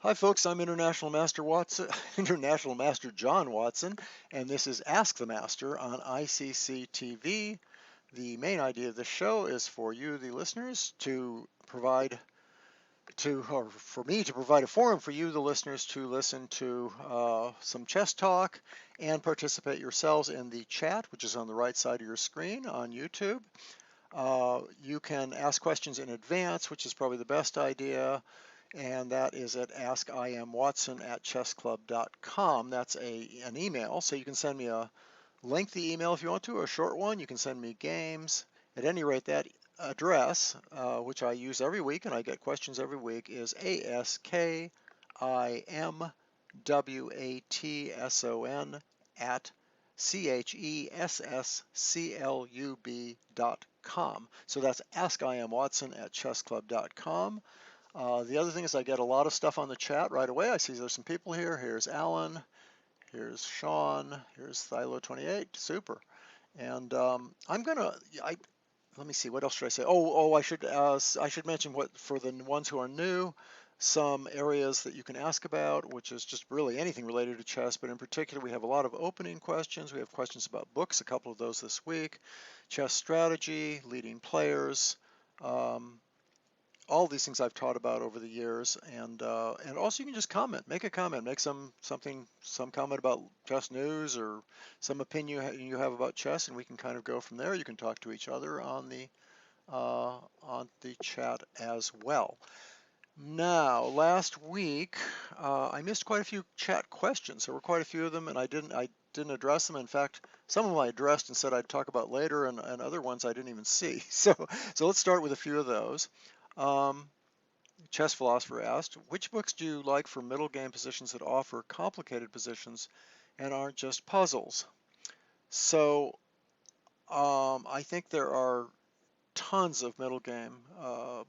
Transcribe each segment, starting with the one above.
Hi folks, I'm International Master Watson, International Master John Watson, and this is Ask the Master on ICC TV. The main idea of the show is for you, the listeners, or for me to provide a forum for you, the listeners, to listen to some chess talk and participate yourselves in the chat, which is on the right side of your screen on YouTube. You can ask questions in advance, which is probably the best idea, and that is at askimwatson@chessclub.com. That's an email, so you can send me a lengthy email if you want to, or a short one. You can send me games. At any rate, that address, which I use every week and I get questions every week, is askimwatson at chessclub.com. So that's askimwatson@chessclub.com. The other thing is I get a lot of stuff on the chat right away. I see there's some people here. Here's Alan. Here's Sean. Here's Thylo28. Super. And I'm gonna. Let me see. What else should I say? I should mention what for the ones who are new, some areas that you can ask about, which is just really anything related to chess. But in particular, we have a lot of opening questions. We have questions about books. A couple of those this week. Chess strategy, leading players. Um, all these things I've taught about over the years, and also you can just comment, make a comment, make some comment about chess news or some opinion you have about chess, and we can kind of go from there. You can talk to each other on the chat as well. Now, last week I missed quite a few chat questions. There were quite a few of them, and I didn't address them. In fact, some of them I addressed and said I'd talk about later, and other ones I didn't even see. So let's start with a few of those. Um, Chess Philosopher asked, which books do you like for middle game positions that offer complicated positions and aren't just puzzles? So I think there are tons of middle game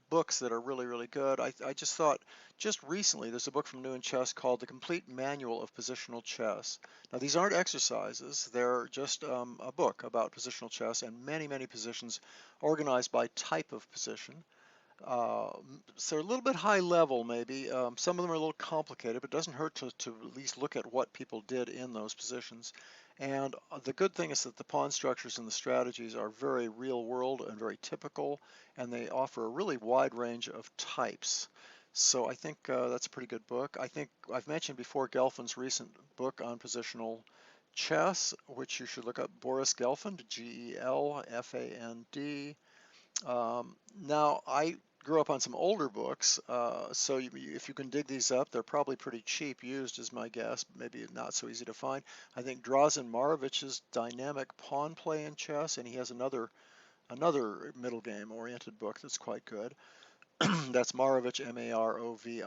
books that are really, really good. I just thought just recently there's a book from New in Chess called The Complete Manual of Positional Chess. Now these aren't exercises, they're just a book about positional chess and many, many positions organized by type of position. Uh, so a little bit high level maybe. Some of them are a little complicated, but it doesn't hurt to at least look at what people did in those positions. And the good thing is that the pawn structures and the strategies are very real world and very typical, and they offer a really wide range of types. So I think that's a pretty good book. I think I've mentioned before Gelfand's recent book on positional chess, which you should look up. Boris Gelfand, Gelfand. Now, I grew up on some older books, so if you can dig these up, they're probably pretty cheap used, is my guess. Maybe not so easy to find. I think Drazen Marovich's Dynamic Pawn Play in Chess, and he has another middle game oriented book that's quite good. That's Marovich, Marovic.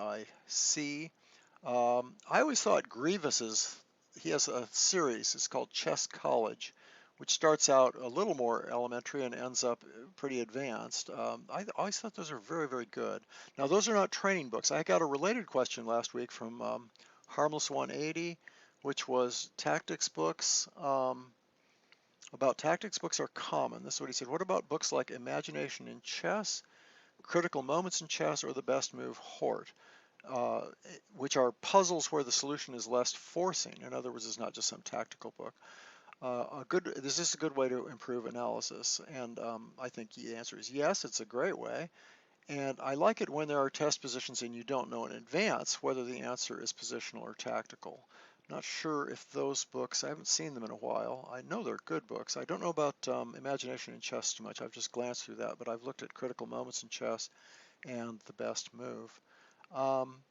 I always thought Grievous's, he has a series, it's called Chess College, which starts out a little more elementary and ends up pretty advanced. I always thought those are very, very good. Now, those are not training books. I got a related question last week from Harmless 180, which was tactics books. About tactics books are common. This is what he said. What about books like Imagination in Chess, Critical Moments in Chess, or The Best Move, Hort? uh, which are puzzles where the solution is less forcing. In other words, it's not just some tactical book. This is a good way to improve analysis, and I think the answer is yes. It's a great way, and I like it when there are test positions and you don't know in advance whether the answer is positional or tactical. Not sure if those books, I haven't seen them in a while. I know they're good books. I don't know about Imagination in Chess too much. I've just glanced through that, but I've looked at Critical Moments in Chess and The Best Move. Um,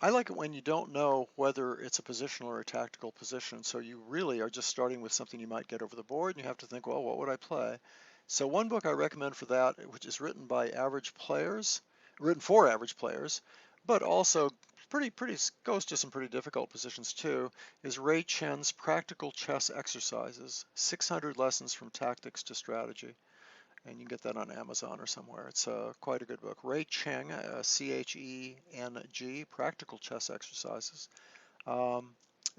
I like it when you don't know whether it's a positional or a tactical position, so you really are just starting with something you might get over the board, and you have to think, well, what would I play? So one book I recommend for that, which is written by average players, written for average players, but also pretty goes to some pretty difficult positions too, is Ray Chen's Practical Chess Exercises: 600 Lessons from Tactics to Strategy. And you can get that on Amazon or somewhere. It's quite a good book. Ray Cheng, Cheng, Practical Chess Exercises. Um,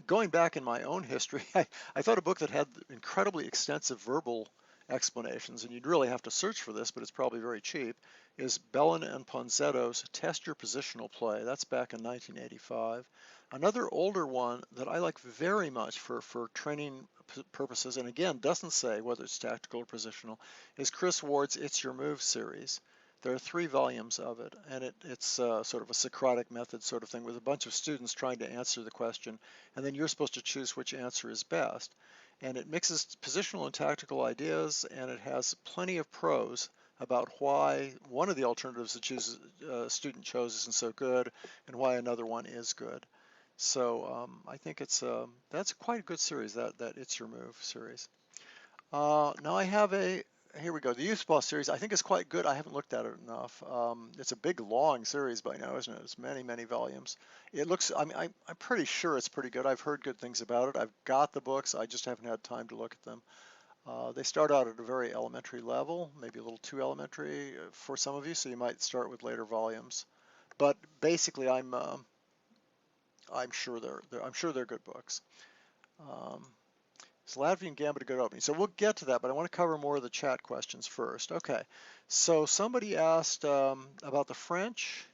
Going back in my own history, I thought a book that had incredibly extensive verbal explanations, and you'd really have to search for this, but it's probably very cheap, is Bellin and Ponzetto's Test Your Positional Play. That's back in 1985. Another older one that I like very much for training purposes, and again, doesn't say whether it's tactical or positional, is Chris Ward's It's Your Move series. There are 3 volumes of it, and it's sort of a Socratic method sort of thing with a bunch of students trying to answer the question, and then you're supposed to choose which answer is best. And it mixes positional and tactical ideas, and it has plenty of prose about why one of the alternatives the student chose isn't so good, and why another one is good. So I think that's quite a good series, that It's Your Move series. Now I have here we go, the Youth Ball series. I think it's quite good. I haven't looked at it enough. It's a big, long series by now, isn't it? It's many, many volumes. It looks, I'm pretty sure it's pretty good. I've heard good things about it. I've got the books. I just haven't had time to look at them. They start out at a very elementary level, maybe a little too elementary for some of you, so you might start with later volumes. But basically, I'm sure they're good books. Is Latvian Gambit a good opening? So we'll get to that, but I want to cover more of the chat questions first. Okay, so somebody asked about the French.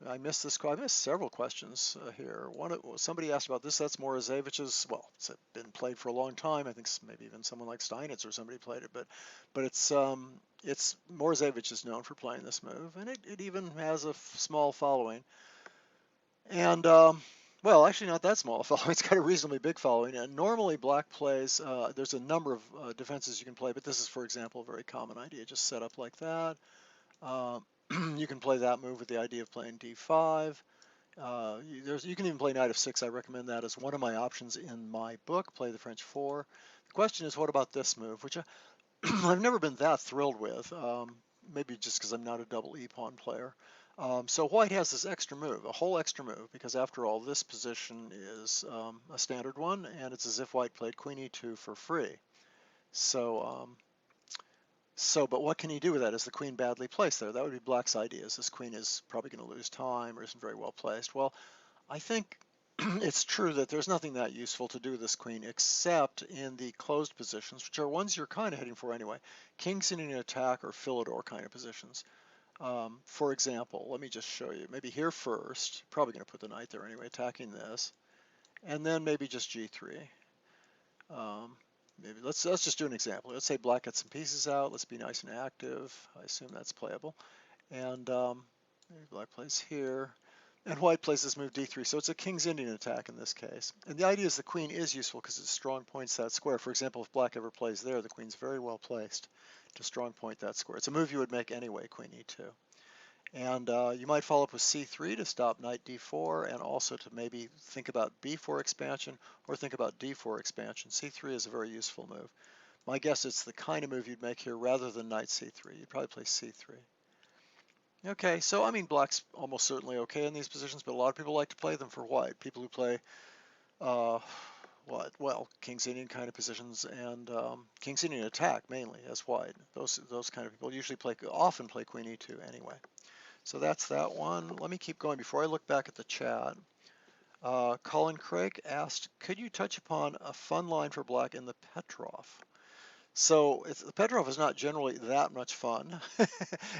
I missed several questions here. Somebody asked about this. That's Morozevich's. Well, it's been played for a long time. I think maybe even someone like Steinitz or somebody played it, but it's Morozevich is known for playing this move, and it even has a small following. And well, actually not that small a following. It's got a reasonably big following. And normally black plays, there's a number of defenses you can play, but this is, for example, a very common idea. Just set up like that. You can play that move with the idea of playing d5. You can even play knight f6. I recommend that as one of my options in my book, Play the French 4. The question is, what about this move, which I've never been that thrilled with, maybe just because I'm not a double e-pawn player. So white has this extra move, a whole extra move, because after all, this position is a standard one, and it's as if white played queen e2 for free. So, but what can he do with that? Is the queen badly placed there? That would be black's idea. Is this queen is probably going to lose time or isn't very well placed. Well, I think it's true that there's nothing that useful to do with this queen except in the closed positions, which are ones you're kind of heading for anyway. King's Indian attack or Philidor kind of positions. For example, let me just show you. Maybe here first, probably going to put the knight there anyway, attacking this, and then maybe just g3. Maybe let's just do an example. Let's say black gets some pieces out. Let's be nice and active. I assume that's playable. And maybe black plays here, and white plays this move d3. So it's a King's Indian attack in this case. And the idea is the queen is useful because it strong points that square. For example, if black ever plays there, the queen's very well placed to strong point that square. It's a move you would make anyway, queen e2. And you might follow up with c3 to stop knight d4, and also to maybe think about b4 expansion or think about d4 expansion. c3 is a very useful move. My guess it's the kind of move you'd make here rather than knight c3. You'd probably play c3. Okay, so I mean black's almost certainly okay in these positions, but a lot of people like to play them for white. People who play well, King's Indian kind of positions and King's Indian attack mainly as white. Those kind of people usually often play queen e2 anyway. So that's that one. Let me keep going before I look back at the chat. Colin Craig asked, could you touch upon a fun line for black in the Petrov? So the Petrov is not generally that much fun.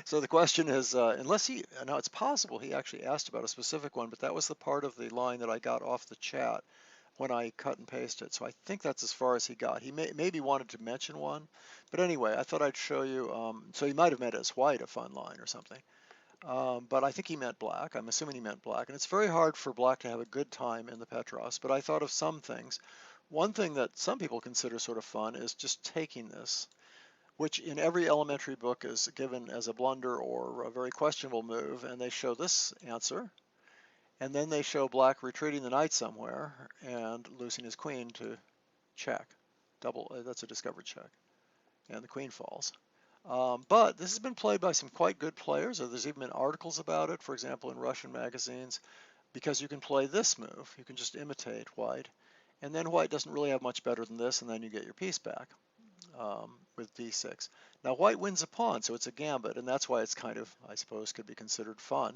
So the question is, now it's possible he actually asked about a specific one, but that was the part of the line that I got off the chat when I cut and pasted. So I think that's as far as he got. He maybe wanted to mention one, but anyway, I thought I'd show you. So he might have meant as white a fun line or something. But I think he meant black. I'm assuming he meant black. And it's very hard for black to have a good time in the Petrovs, but I thought of some things. One thing that some people consider sort of fun is just taking this, which in every elementary book is given as a blunder or a very questionable move, and they show this answer, and then they show black retreating the knight somewhere and losing his queen to check. That's a discovered check, and the queen falls. But this has been played by some quite good players. There's even been articles about it, for example, in Russian magazines, because you can play this move. You can just imitate white, and then white doesn't really have much better than this, and then you get your piece back with d6. Now white wins a pawn, so it's a gambit, and that's why it's kind of, I suppose, could be considered fun.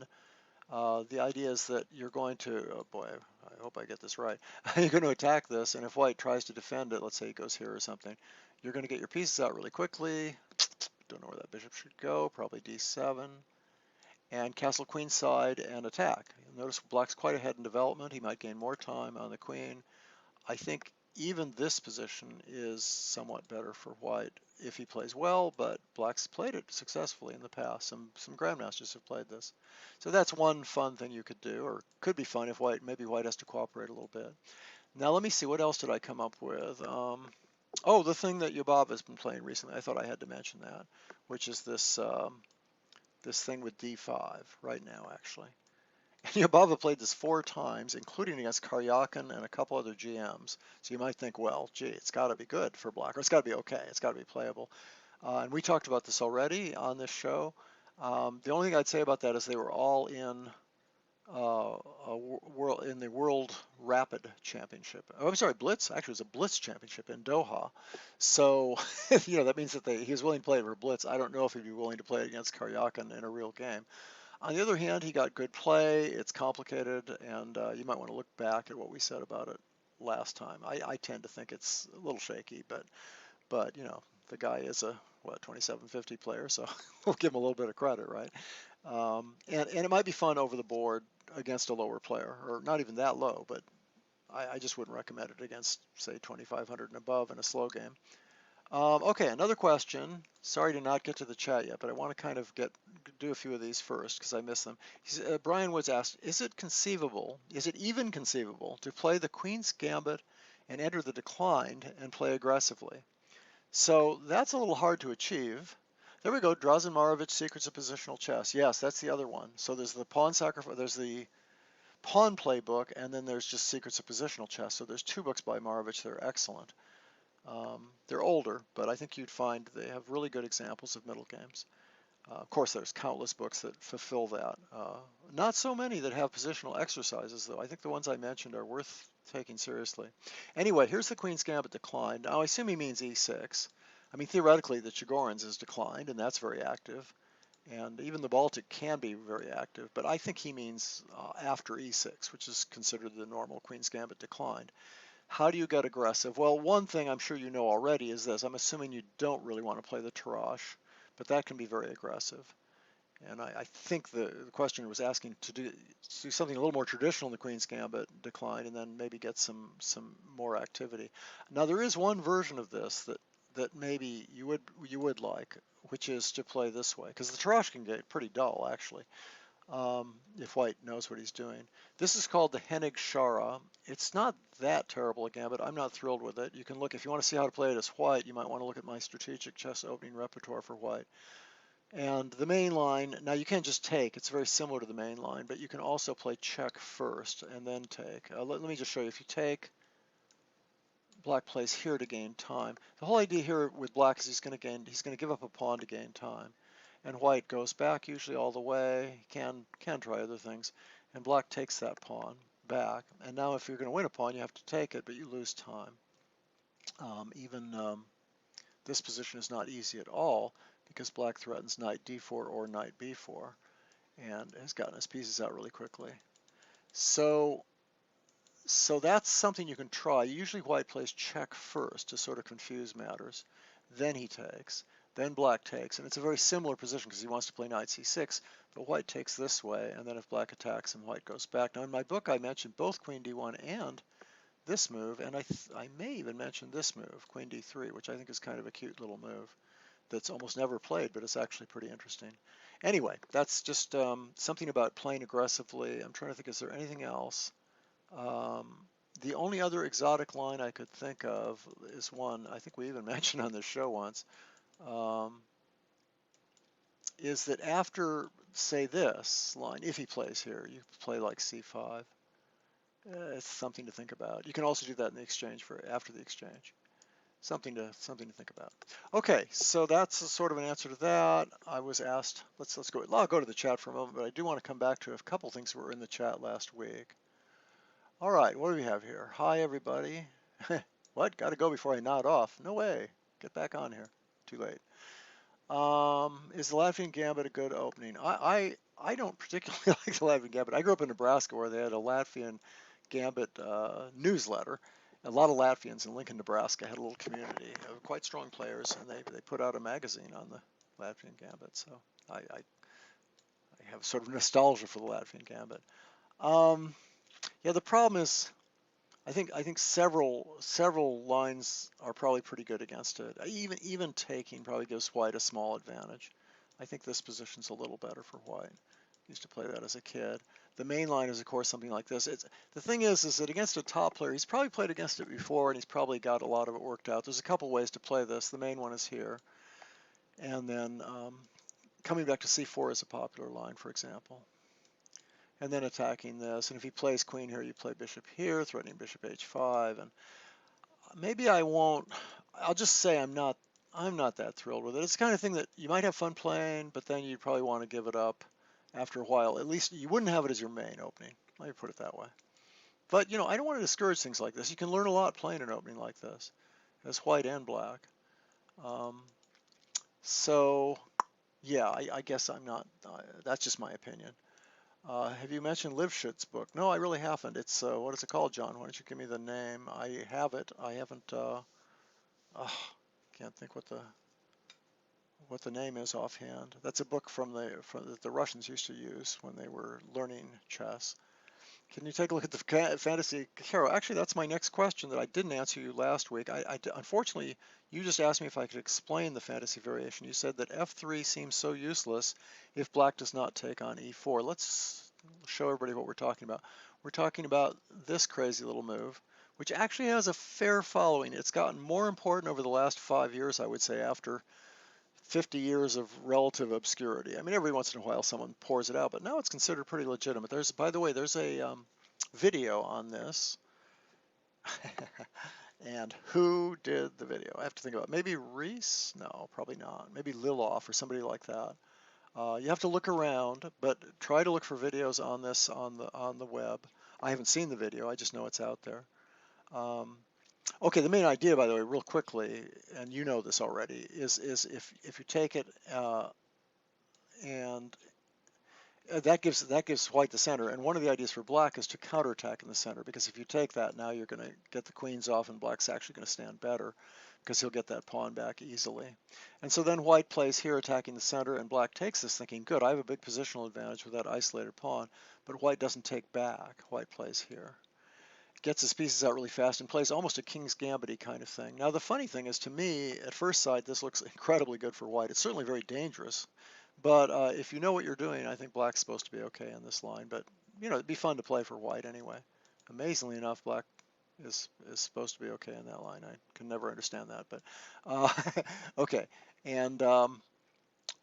The idea is that you're going to, oh boy, I hope I get this right. You're going to attack this, and if white tries to defend it, let's say he goes here or something, you're going to get your pieces out really quickly. Don't know where that bishop should go, probably d7. And castle queen side and attack. You'll notice black's quite ahead in development. He might gain more time on the queen. I think even this position is somewhat better for white if he plays well, but black's played it successfully in the past. Some grandmasters have played this. So that's one fun thing you could do, or could be fun if maybe white has to cooperate a little bit. Now let me see, what else did I come up with? Oh, the thing that Yobava has been playing recently. I thought I had to mention that, which is this this thing with d5 right now, actually. Yobava played this 4 times, including against Caro-Kann and a couple other GMs. So you might think, well, gee, it's got to be good for black, or it's got to be okay, it's got to be playable. And we talked about this already on this show. The only thing I'd say about that is they were all in in the World Rapid Championship. Oh, I'm sorry, Blitz. Actually, it was a Blitz Championship in Doha. So, that means that he was willing to play it for Blitz. I don't know if he'd be willing to play it against Caro-Kann in a real game. On the other hand, he got good play. It's complicated, and you might want to look back at what we said about it last time. I tend to think it's a little shaky, but the guy is a 2750 player, so we'll give him a little bit of credit, right? And it might be fun over the board against a lower player, or not even that low, but I just wouldn't recommend it against, say, 2500 and above in a slow game. Okay, another question. Sorry to not get to the chat yet, but I want to kind of do a few of these first because I missed them. Brian Woods asked, is it even conceivable to play the Queen's Gambit and enter the declined and play aggressively? So that's a little hard to achieve. There we go, Drazen Marovich, Secrets of Positional Chess. Yes, that's the other one. So there's the pawn sacrifice, there's the pawn playbook, and then there's just Secrets of Positional Chess. So there's 2 books by Marovich that are excellent. They're older, but I think you'd find they have really good examples of middle games. Of course, there's countless books that fulfill that. Not so many that have positional exercises, though. I think the ones I mentioned are worth taking seriously. Anyway, here's the Queen's Gambit declined. Now, I assume he means e6. I mean, theoretically, the Chigorin's is declined, and that's very active. And even the Baltic can be very active, but I think he means after e6, which is considered the normal Queen's Gambit declined. How do you get aggressive? Well, one thing I'm sure you know already is this. I'm assuming you don't really want to play the Tarrasch, but that can be very aggressive. And I think the question was asking to do something a little more traditional in the Queen's Gambit decline, and then maybe get some more activity. Now there is one version of this that maybe you would like, which is to play this way, because the Tarrasch can get pretty dull actually. If white knows what he's doing. This is called the Hennig Shara. It's not that terrible a gambit. I'm not thrilled with it. You can look, if you want to see how to play it as white, you might want to look at my strategic chess opening repertoire for white. And the main line, now you can't just take, it's very similar to the main line, but you can also play check first and then take. Let me just show you. If you take, black plays here to gain time. The whole idea here with black is he's going to give up a pawn to gain time. And white goes back usually all the way, can try other things, and black takes that pawn back. And now if you're going to win a pawn, you have to take it, but you lose time. This position is not easy at all because black threatens knight d4 or knight b4 and has gotten his pieces out really quickly. So that's something you can try. Usually white plays check first to sort of confuse matters. Then he takes. Then black takes, and it's a very similar position because he wants to play knight c6, but white takes this way, and then if black attacks him, white goes back. Now in my book I mentioned both queen d1 and this move, and I may even mention this move, queen d3, which I think is kind of a cute little move that's almost never played, but it's actually pretty interesting. Anyway, that's just something about playing aggressively. I'm trying to think, is there anything else? The only other exotic line I could think of is one I think we even mentioned on this show once, is that after, say, this line, if he plays here, you play like c5. It's something to think about. You can also do that in the exchange for after the exchange. Something to think about. Okay, so that's sort of an answer to that. I was asked, I'll go to the chat for a moment, but I do want to come back to a couple things that were in the chat last week. All right, what do we have here? Hi, everybody. What? Got to go before I nod off. No way. Get back on here. Too late. Is the Latvian Gambit a good opening? I don't particularly like the Latvian Gambit. I grew up in Nebraska where they had a Latvian Gambit newsletter. A lot of Latvians in Lincoln, Nebraska had a little community of quite strong players, and they put out a magazine on the Latvian Gambit. So I have sort of nostalgia for the Latvian Gambit. Um, yeah, the problem is I think several lines are probably pretty good against it. Even taking probably gives white a small advantage. I think this position's a little better for white. Used to play that as a kid. The main line is, of course, something like this. The thing is that against a top player, he's probably played against it before, and he's probably got a lot of it worked out. There's a couple ways to play this. The main one is here, and then coming back to c4 is a popular line, for example, and then attacking this. And if he plays queen here, you play bishop here, threatening bishop h5, and maybe I won't. I'll just say I'm not that thrilled with it. It's the kind of thing that you might have fun playing, but then you'd probably want to give it up after a while. At least you wouldn't have it as your main opening. Let me put it that way. But I don't want to discourage things like this. You can learn a lot playing an opening like this, as white and black. Um, so yeah, I guess I'm not. That's just my opinion. Have you mentioned Lifshit's book? No, I really haven't. It's what is it called, John? Why don't you give me the name? I have it. I haven't. Can't think what the name is offhand. That's a book that the Russians used to use when they were learning chess. Can you take a look at the fantasy? Caro, actually, that's my next question that I didn't answer you last week. Unfortunately, you just asked me if I could explain the fantasy variation. You said that f3 seems so useless if black does not take on e4. Let's show everybody what we're talking about. We're talking about this crazy little move, which actually has a fair following. It's gotten more important over the last 5 years, I would say, after 50 years of relative obscurity. I mean, every once in a while someone pours it out, but now it's considered pretty legitimate. By the way, there's a video on this. And who did the video? I have to think about it. Maybe Reese? No, probably not. Maybe Liloff or somebody like that. You have to look around, but try to look for videos on this on the web. I haven't seen the video. I just know it's out there. Okay, the main idea, by the way, real quickly, and you know this already, is if you take it and that gives white the center, and one of the ideas for black is to counterattack in the center, because if you take that, now you're going to get the queens off, and black's actually going to stand better because he'll get that pawn back easily. And so then white plays here attacking the center, and black takes this thinking, good, I have a big positional advantage with that isolated pawn, but white doesn't take back. White plays here, gets his pieces out really fast, and plays almost a king's gambit kind of thing. Now the funny thing is, to me, at first sight, this looks incredibly good for white. It's certainly very dangerous, but if you know what you're doing, I think black's supposed to be okay in this line. But it'd be fun to play for white anyway. Amazingly enough, black is supposed to be okay in that line. I can never understand that, but okay. And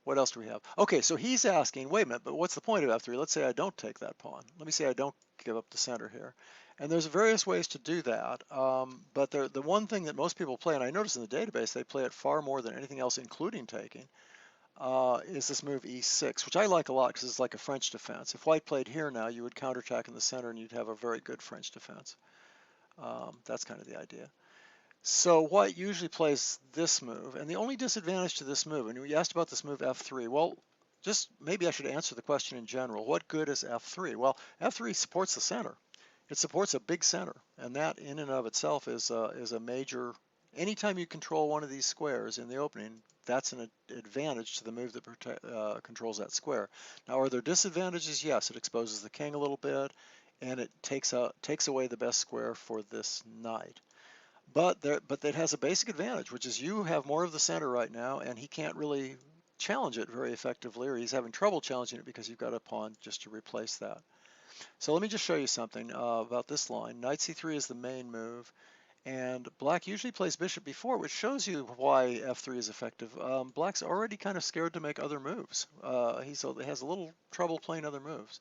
what else do we have? Okay, so he's asking, wait a minute, but what's the point of f3? Let's say I don't take that pawn. Let me say I don't give up the center here. And there's various ways to do that, but the one thing that most people play, and I notice in the database they play it far more than anything else, including taking, is this move e6, which I like a lot because it's like a French defense. If white played here now, you would counterattack in the center and you'd have a very good French defense. That's kind of the idea. So white usually plays this move, and the only disadvantage to this move, and you asked about this move f3, well, just maybe I should answer the question in general. What good is f3? Well, f3 supports the center. It supports a big center, and that in and of itself is a major. Anytime you control one of these squares in the opening, that's an advantage to the move that controls that square. Now, are there disadvantages? Yes, it exposes the king a little bit, and it takes away the best square for this knight. But it has a basic advantage, which is you have more of the center right now, and he can't really challenge it very effectively, or he's having trouble challenging it because you've got a pawn just to replace that. So let me just show you something about this line. Knight c3 is the main move, and black usually plays bishop b4, which shows you why f3 is effective. Black's already kind of scared to make other moves. He has a little trouble playing other moves.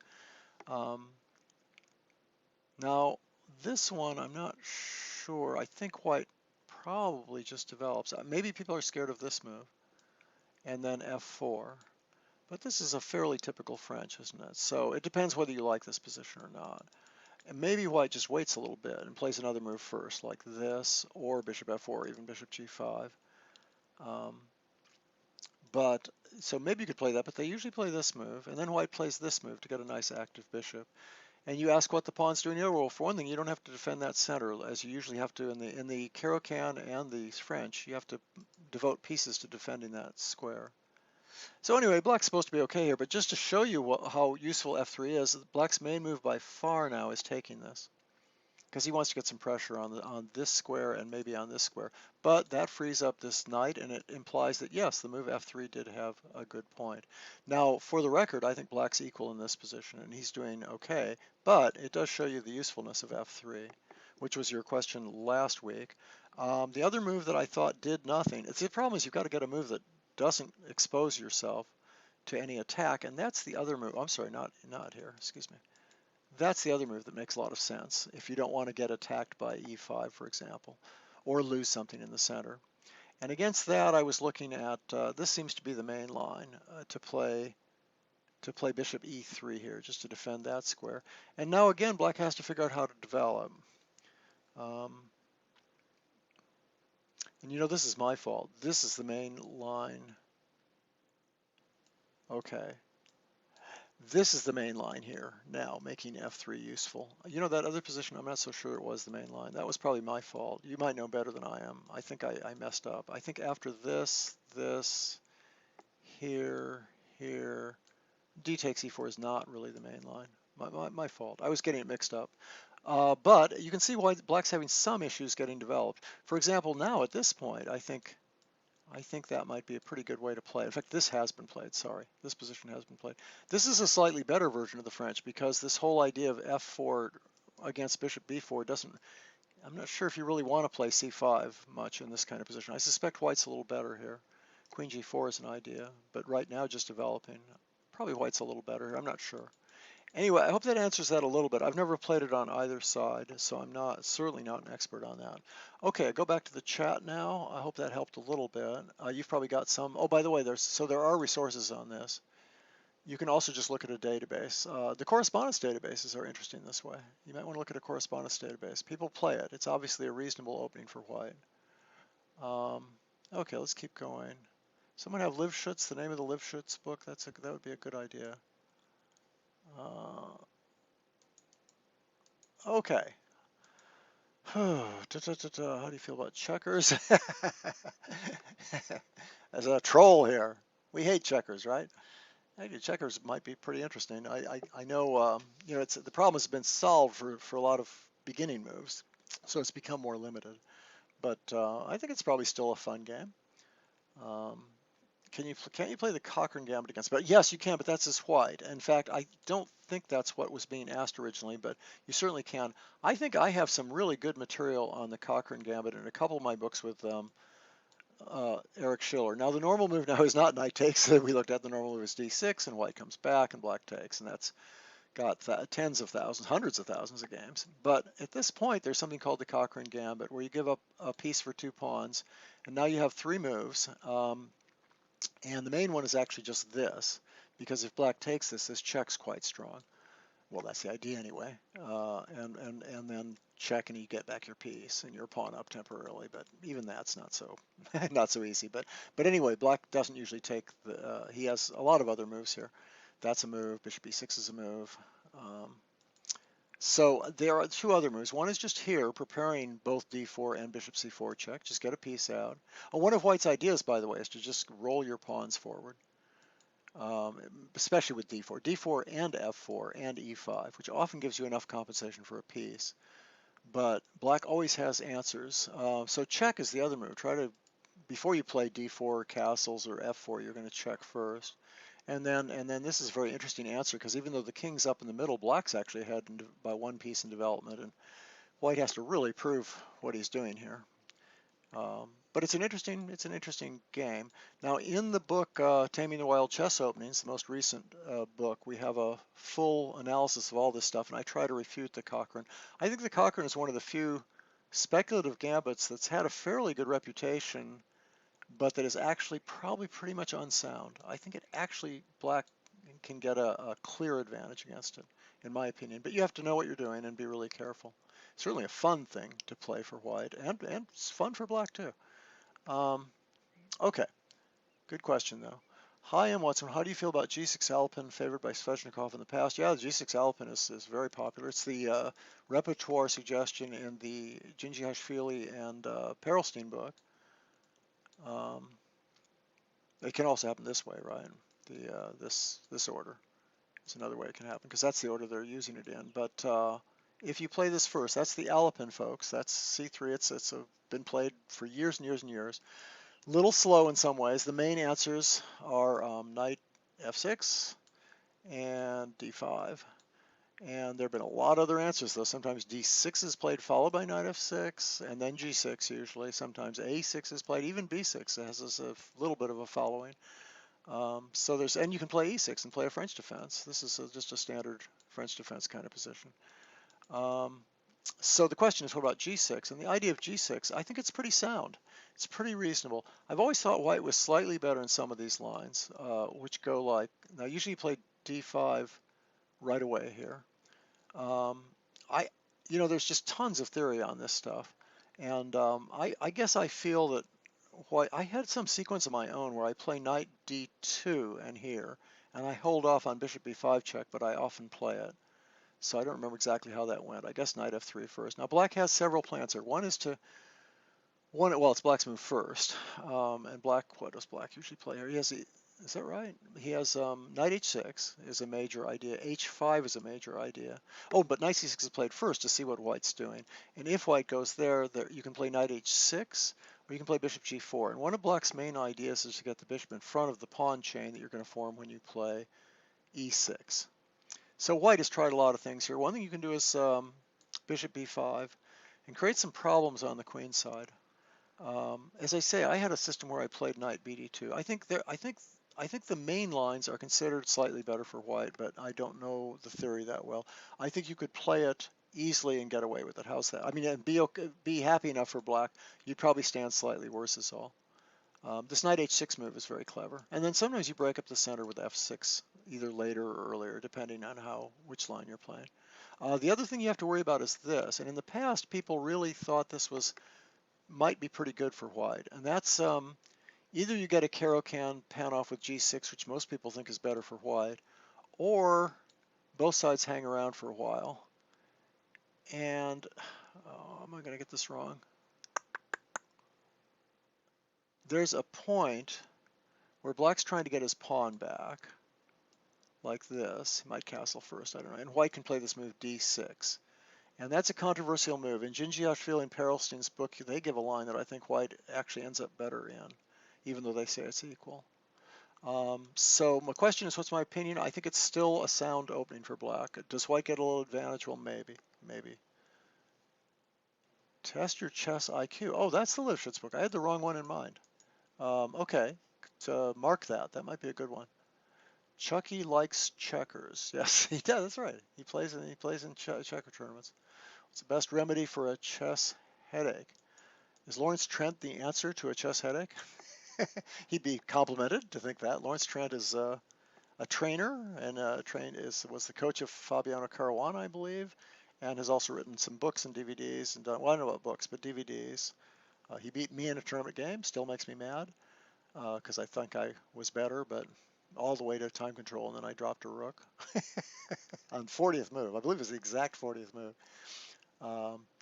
Now, this one, I'm not sure. I think white probably just develops. Maybe people are scared of this move, and then f4. But this is a fairly typical French, isn't it? So it depends whether you like this position or not. And maybe white just waits a little bit and plays another move first, like this, or bishop f4, or even bishop g5. So maybe you could play that, but they usually play this move, and then white plays this move to get a nice active bishop. And you ask what the pawn's doing here. Well, for one thing, you don't have to defend that center as you usually have to in the Caro-Kann and the French. You have to devote pieces to defending that square. So anyway, black's supposed to be okay here, but just to show you how useful f3 is, black's main move by far now is taking this, because he wants to get some pressure on this square and maybe on this square. But that frees up this knight, and it implies that yes, the move f3 did have a good point. Now, for the record, I think black's equal in this position, and he's doing okay, but it does show you the usefulness of f3, which was your question last week. The other move that I thought did nothing, the problem is you've got to get a move that doesn't expose yourself to any attack, and that's the other move. I'm sorry, not here, excuse me. That's the other move that makes a lot of sense if you don't want to get attacked by e5, for example, or lose something in the center. And against that, I was looking at, this seems to be the main line to play bishop e3 here, just to defend that square. And now again, black has to figure out how to develop. And you know, this is my fault. This is the main line. Okay. This is the main line here now, making f3 useful. You know, that other position, I'm not so sure it was the main line. That was probably my fault. You might know better than I am. I think I messed up. I think after this, here, d takes e4 is not really the main line. My fault. I was getting it mixed up. But you can see why black's having some issues getting developed. For example, now at this point, I think that might be a pretty good way to play. In fact, this has been played, sorry. This position has been played. This is a slightly better version of the French because this whole idea of f4 against bishop b4 doesn't, I'm not sure if you really want to play c5 much in this kind of position. I suspect white's a little better here. Queen g4 is an idea, but right now just developing. Probably white's a little better, I'm not sure. Anyway, I hope that answers that a little bit. I've never played it on either side, so I'm certainly not an expert on that. Okay, I go back to the chat now. I hope that helped a little bit. You've probably got some. Oh, by the way, there are resources on this. You can also just look at a database. The correspondence databases are interesting this way. You might want to look at a correspondence database. People play it. It's obviously a reasonable opening for white. Okay, let's keep going. Someone have Lifshitz, the name of the Lifshitz book? That would be a good idea. Okay. How do you feel about checkers? As a troll here. We hate checkers, right? Actually, checkers might be pretty interesting. I know, you know, the problem has been solved for a lot of beginning moves, so it's become more limited. But I think it's probably still a fun game. Can't you play the Cochrane Gambit against? But yes, you can, but that's as white. In fact, I don't think that's what was being asked originally, but you certainly can. I think I have some really good material on the Cochrane Gambit in a couple of my books with Eric Schiller. Now the normal move now is not knight takes. We looked at the normal move is d6, and white comes back, and black takes, and that's got tens of thousands, hundreds of thousands of games. But at this point, there's something called the Cochrane Gambit, where you give up a piece for 2 pawns, and now you have 3 moves. And the main one is actually just this, because if black takes this, this check's quite strong. Well, that's the idea anyway. And then check and you get back your piece and your pawn up temporarily, but even that's not so not so easy. But anyway, black doesn't usually take the. He has a lot of other moves here. That's a move. Bishop e6 is a move. So there are 2 other moves. One is just here, preparing both d4 and bishop c4 check. Just get a piece out. One of white's ideas, by the way, is to just roll your pawns forward, especially with d4. d4 and f4 and e5, which often gives you enough compensation for a piece. But black always has answers. So check is the other move. Before you play d4 castles or f4, you're going to check first. And then this is a very interesting answer, because even though the king's up in the middle, black's actually ahead by 1 piece in development, and white has to really prove what he's doing here. But it's an interesting game. Now in the book Taming the Wild Chess Openings, the most recent book, we have a full analysis of all this stuff, and I try to refute the Cochrane. I think the Cochrane is one of the few speculative gambits that's had a fairly good reputation, but that is actually probably pretty much unsound. I think black can get a clear advantage against it, in my opinion. But you have to know what you're doing and be really careful. Certainly a fun thing to play for white, and it's fun for black too. Okay, good question though. Hi, I'm Watson. How do you feel about G6 Alpin favored by Sveshnikov in the past? Yeah, the G6 Alpin is very popular. It's the repertoire suggestion in the Gingiashvili and Perelstein book. It can also happen this way, right? This order is another way it can happen because that's the order they're using it in. But if you play this first, that's the Alpin, folks. That's C3. It's been played for years and years and years. Little slow in some ways. The main answers are knight f6 and d5. And there have been a lot of other answers, though. Sometimes d6 is played followed by knight f6, and then g6 usually. Sometimes a6 is played, even b6 has a little bit of a following. And you can play e6 and play a French defense. This is just a standard French defense kind of position. So the question is, what about g6? And the idea of g6, I think it's pretty sound. It's pretty reasonable. I've always thought white was slightly better in some of these lines, which go like, now usually you play d5 right away here. There's just tons of theory on this stuff. And I guess I feel that I had some sequence of my own where I play knight d2 and here, and I hold off on bishop b5 check, but I often play it. So I don't remember exactly how that went. I guess knight f3 first. Now black has several plans here. Well, it's black's move first. And black, what does black usually play here? Is that right? He has knight h6 is a major idea. h5 is a major idea. Oh, but knight c6 is played first to see what white's doing. And if white goes there, you can play knight h6, or you can play bishop g4. And one of black's main ideas is to get the bishop in front of the pawn chain that you're going to form when you play e6. So white has tried a lot of things here. One thing you can do is bishop b5 and create some problems on the queen side. As I say, I had a system where I played knight bd2. I think the main lines are considered slightly better for white, but I don't know the theory that well. I think you could play it easily and get away with it. How's that? I mean, and be happy enough for black. You'd probably stand slightly worse is all. This knight h6 move is very clever. And then sometimes you break up the center with f6, either later or earlier, depending on which line you're playing. The other thing you have to worry about is this, and in the past people really thought this might be pretty good for white, and that's either you get a Caro-Kann pan off with g6, which most people think is better for white, or both sides hang around for a while. And am I going to get this wrong? There's a point where black's trying to get his pawn back, like this. He might castle first, I don't know. And white can play this move d6. And that's a controversial move. In Gingiashvili and Perelstein's book, they give a line that I think white actually ends up better in, even though they say it's equal. So my question is, what's my opinion? I think it's still a sound opening for black. Does white get a little advantage? Well, maybe. Test your chess IQ. Oh, that's the Lifshitz book. I had the wrong one in mind. Okay, so mark that. That might be a good one. Chucky likes checkers. Yes, he does. That's right. He plays in checker tournaments. What's the best remedy for a chess headache? Is Lawrence Trent the answer to a chess headache? He'd be complimented to think that. Lawrence Trent is a trainer and was the coach of Fabiano Caruana, I believe, and has also written some books and DVDs and done, well, I don't know about books, but DVDs. He beat me in a tournament game, still makes me mad because I think I was better, but all the way to time control, and then I dropped a rook on 40th move. I believe it was the exact 40th move.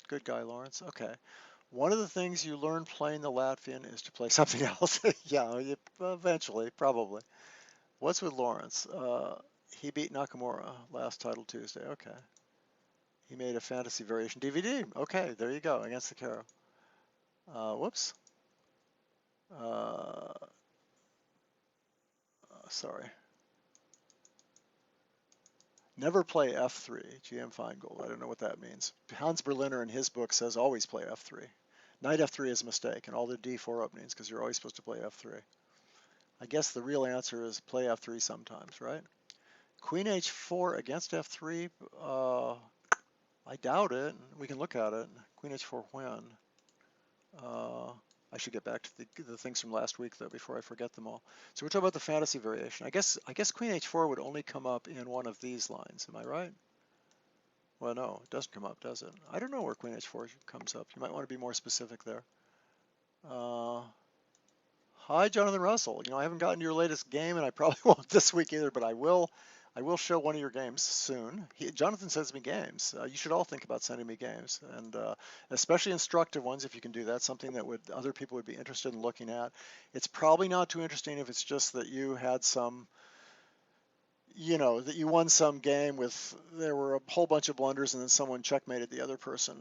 Good guy, Lawrence. Okay. One of the things you learn playing the Latvian is to play something else. Yeah, eventually, probably. What's with Lawrence? He beat Nakamura last Title Tuesday. Okay. He made a fantasy variation DVD. Okay, there you go, against the Caro. Whoops. Sorry. Never play f3, GM Feingold. I don't know what that means. Hans Berliner in his book says always play f3. Knight f3 is a mistake, and all the d4 openings, because you're always supposed to play f3. I guess the real answer is play f3 sometimes, right? Queen h4 against f3, I doubt it. We can look at it. Queen h4 when? I should get back to the things from last week though before I forget them all. So we're talking about the fantasy variation. I guess Queen h4 would only come up in one of these lines. Am I right? Well, no, it doesn't come up, does it? I don't know where Queen h4 comes up. You might want to be more specific there. Hi, Jonathan Russell. I haven't gotten to your latest game, and I probably won't this week either, but I will. I will show one of your games soon. Jonathan sends me games. You should all think about sending me games, and especially instructive ones if you can do that. Something that would other people would be interested in looking at. It's probably not too interesting if it's just that you had some, that you won some game with there were a whole bunch of blunders, and then someone checkmated the other person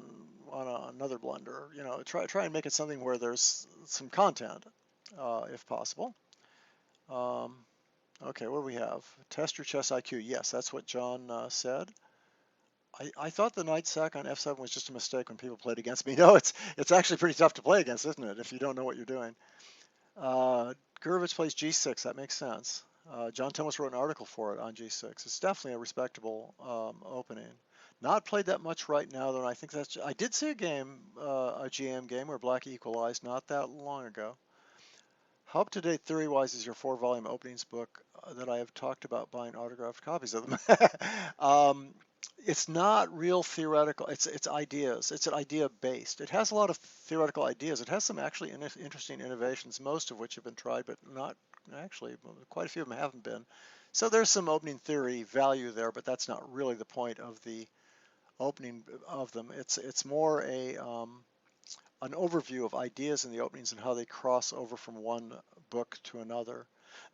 on another blunder. Try and make it something where there's some content, if possible. Um, okay, what do we have? Test your chess IQ. Yes, that's what John said. I thought the knight sack on f7 was just a mistake when people played against me. No, it's actually pretty tough to play against, isn't it, if you don't know what you're doing. Gurevich plays g6. That makes sense. John Thomas wrote an article for it on g6. It's definitely a respectable opening. Not played that much right now, though. I think I did see a game, a GM game where Black equalized not that long ago. How up-to-date theory-wise is your 4-volume openings book that I have talked about buying autographed copies of them? It's not real theoretical. It's ideas. It's an idea-based. It has a lot of theoretical ideas. It has some actually interesting innovations, most of which have been tried, but not actually. Quite a few of them haven't been. So there's some opening theory value there, but that's not really the point of the opening of them. It's more an overview of ideas in the openings and how they cross over from one book to another.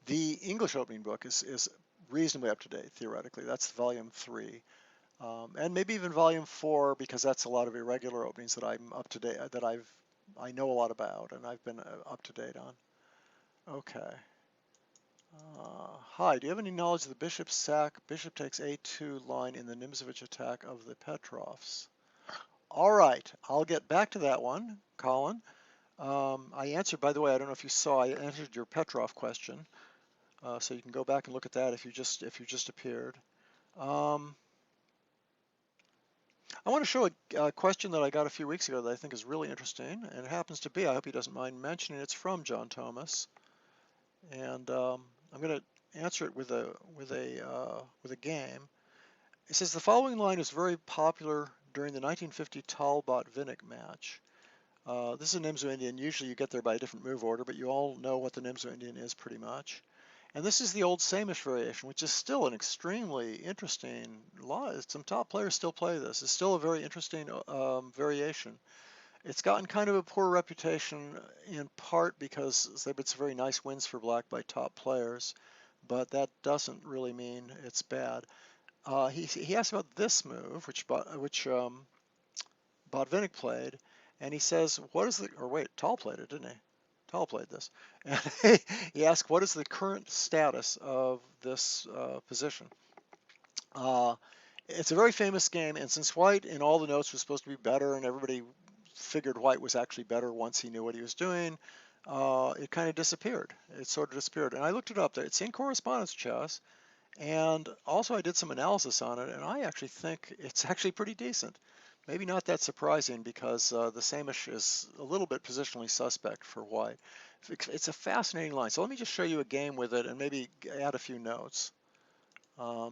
The English opening book is reasonably up to date theoretically. That's volume 3, and maybe even volume 4, because that's a lot of irregular openings that I'm up to date, that I know a lot about and I've been up to date on. Okay. Hi, do you have any knowledge of the bishop sack, bishop takes a2 line in the Nimzo-Indian attack of the Petrovs? All right, I'll get back to that one, Colin. I answered, by the way, I don't know if you saw, I answered your Petrov question, so you can go back and look at that if you just appeared. I want to show a question that I got a few weeks ago that I think is really interesting, and it happens to be, I hope he doesn't mind mentioning, it's from John Thomas, and I'm going to answer it with a game. It says the following line is very popular during the 1950 Talbot-Vinnik match. This is a Nimzo-Indian. Usually you get there by a different move order, but you all know what the Nimzo-Indian is pretty much. And this is the old Samish variation, which is still an extremely interesting law. Some top players still play this. It's still a very interesting variation. It's gotten kind of a poor reputation in part because there have been some very nice wins for black by top players, but that doesn't really mean it's bad. He asked about this move, which Botvinnik played, and he says, what is the, or wait, Tal played it, didn't he? Tal played this. And he asked, what is the current status of this position? It's a very famous game, and since White in all the notes was supposed to be better, and everybody figured White was actually better once he knew what he was doing, it kind of disappeared. It sort of disappeared. And I looked it up there. It's in correspondence chess, and also I did some analysis on it, and I actually think it's actually pretty decent. Maybe not that surprising because the Samish is a little bit positionally suspect for White. It's a fascinating line. So let me just show you a game with it and maybe add a few notes. Now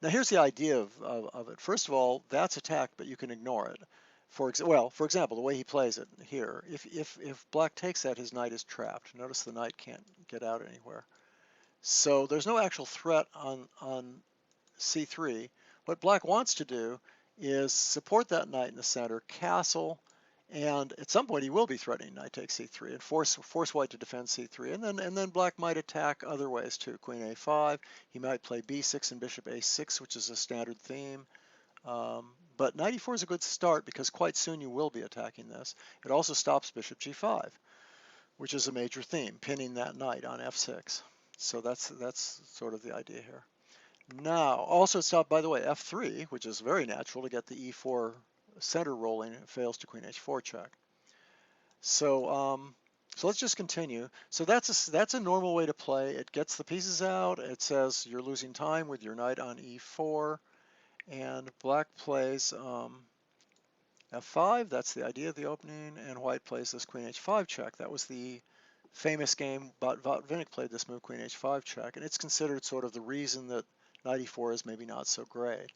here's the idea of it. First of all, that's attack, but you can ignore it. For example, the way he plays it here, if Black takes that, his knight is trapped. Notice the knight can't get out anywhere. So there's no actual threat on c3. What Black wants to do is support that knight in the center, castle, and at some point he will be threatening knight takes c3 and force White to defend c3, and then Black might attack other ways too. Queen a5. He might play b6 and bishop a6, which is a standard theme. But knight e4 is a good start because quite soon you will be attacking this. It also stops bishop g5, which is a major theme, pinning that knight on f6. So that's sort of the idea here. Now, also stopped, by the way, f3, which is very natural to get the e4 center rolling. It fails to queen h4 check. So so let's just continue. So that's a normal way to play. It gets the pieces out. It says you're losing time with your knight on e4, and Black plays f5. That's the idea of the opening, and White plays this queen h5 check. That was the famous game, but Botvinnik played this move, queen h5 check, and it's considered sort of the reason that knight e4 is maybe not so great.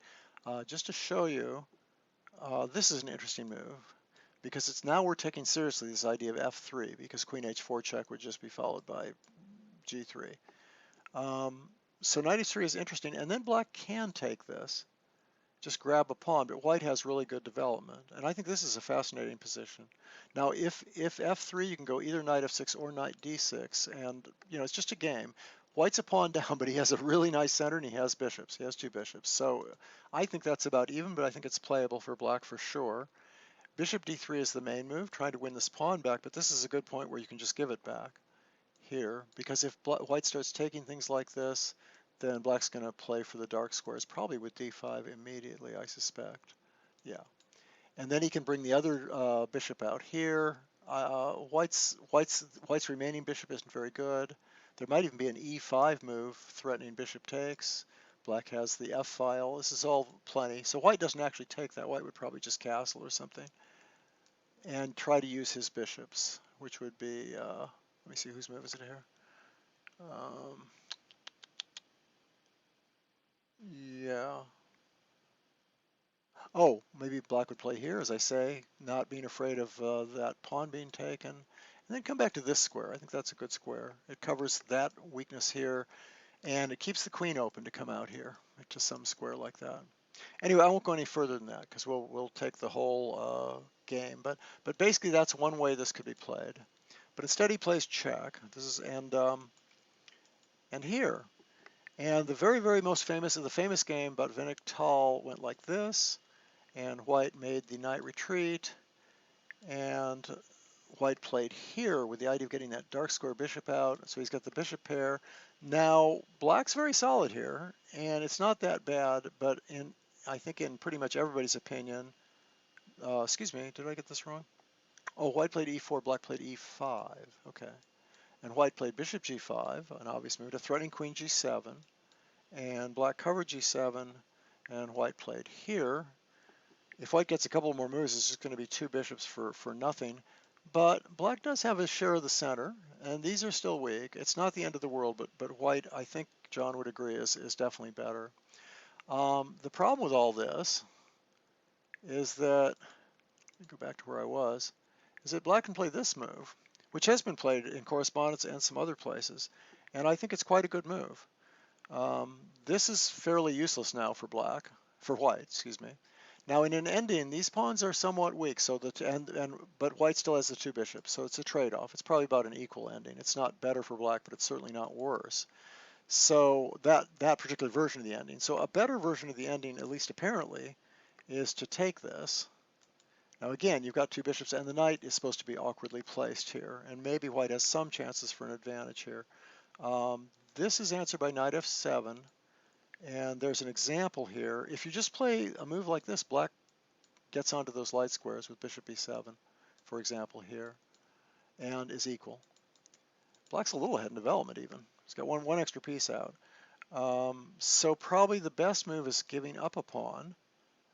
Just to show you, this is an interesting move because it's now we're taking seriously this idea of f3, because queen h4 check would just be followed by g3. So knight h3 is interesting, and then black can take this, just grab a pawn, but white has really good development, and I think this is a fascinating position. Now, if f3, you can go either knight f6 or knight d6, and it's just a game. White's a pawn down, but he has a really nice center, and he has bishops. He has 2 bishops, so I think that's about even, but I think it's playable for black for sure. Bishop d3 is the main move, trying to win this pawn back, but this is a good point where you can just give it back here, because if white starts taking things like this, then black's going to play for the dark squares, probably with d5 immediately, I suspect. Yeah. And then he can bring the other bishop out here. White's remaining bishop isn't very good. There might even be an e5 move threatening bishop takes. Black has the f file. This is all plenty. So white doesn't actually take that. White would probably just castle or something and try to use his bishops, which would be, let me see, whose move is it here? Yeah. Oh, maybe black would play here, as I say, not being afraid of that pawn being taken. And then come back to this square. I think that's a good square. It covers that weakness here, and it keeps the queen open to come out here to some square like that. Anyway, I won't go any further than that because we'll take the whole game. But basically, that's one way this could be played. But instead, he plays check. This is and here. And the very most famous of the famous game, Botvinnik Tal, went like this, and white made the knight retreat, and white played here with the idea of getting that dark square bishop out, so he's got the bishop pair. Now, black's very solid here, and it's not that bad, but I think in pretty much everybody's opinion, excuse me, did I get this wrong? Oh, white played e4, black played e5, okay. And white played bishop g5, an obvious move, to threatening queen g7, and black covered g7, and white played here. If white gets a couple more moves, it's just going to be 2 bishops for nothing. But black does have his share of the center, and these are still weak. It's not the end of the world, but white, I think John would agree, is definitely better. The problem with all this is that, let me go back to where I was, is that black can play this move, which has been played in correspondence and some other places, and I think it's quite a good move. This is fairly useless now for white, excuse me. Now in an ending, these pawns are somewhat weak, so but white still has the 2 bishops, so it's a trade-off. It's probably about an equal ending. It's not better for black, but it's certainly not worse. So that particular version of the ending. So a better version of the ending, at least apparently, is to take this. Now again, you've got 2 bishops, and the knight is supposed to be awkwardly placed here, and maybe white has some chances for an advantage here. This is answered by knight f7. And there's an example here. If you just play a move like this, black gets onto those light squares with bishop e7, for example, here, and is equal. Black's a little ahead in development even. He's got one extra piece out. So probably the best move is giving up a pawn,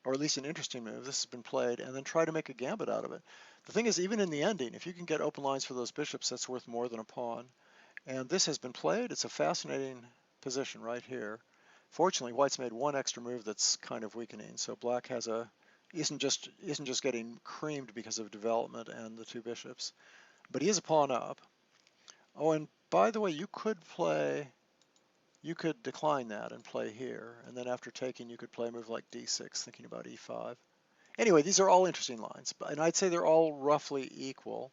or at least an interesting move. This has been played, and then try to make a gambit out of it. The thing is, even in the ending, if you can get open lines for those bishops, that's worth more than a pawn. And this has been played. It's a fascinating position right here. Fortunately, white's made one extra move that's kind of weakening, so black isn't just getting creamed because of development and the 2 bishops, but he is a pawn up. Oh, and by the way, you could decline that and play here, and then after taking, you could play a move like d6, thinking about e5. Anyway, these are all interesting lines, and I'd say they're all roughly equal.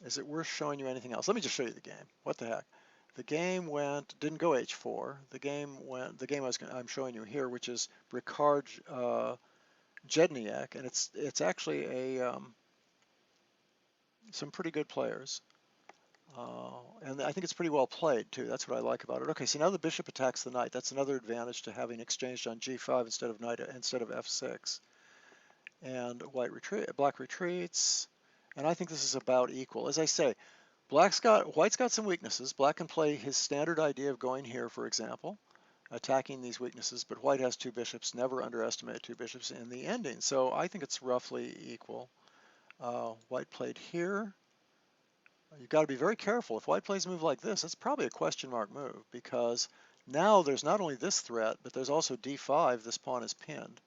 Is it worth showing you anything else? Let me just show you the game. What the heck? The game didn't go h4. The game I'm showing you here, which is Ricard Jedniak, and it's actually some pretty good players. And I think it's pretty well played too. That's what I like about it. Okay, so now the bishop attacks the knight. That's another advantage to having exchanged on g5 instead of f6. And black retreats, and I think this is about equal. As I say, white's got some weaknesses. Black can play his standard idea of going here, for example, attacking these weaknesses, but white has 2 bishops. Never underestimate 2 bishops in the ending. So I think it's roughly equal. White played here. You've got to be very careful. If white plays a move like this, it's probably a question mark move, because now there's not only this threat, but there's also d5. This pawn is pinned.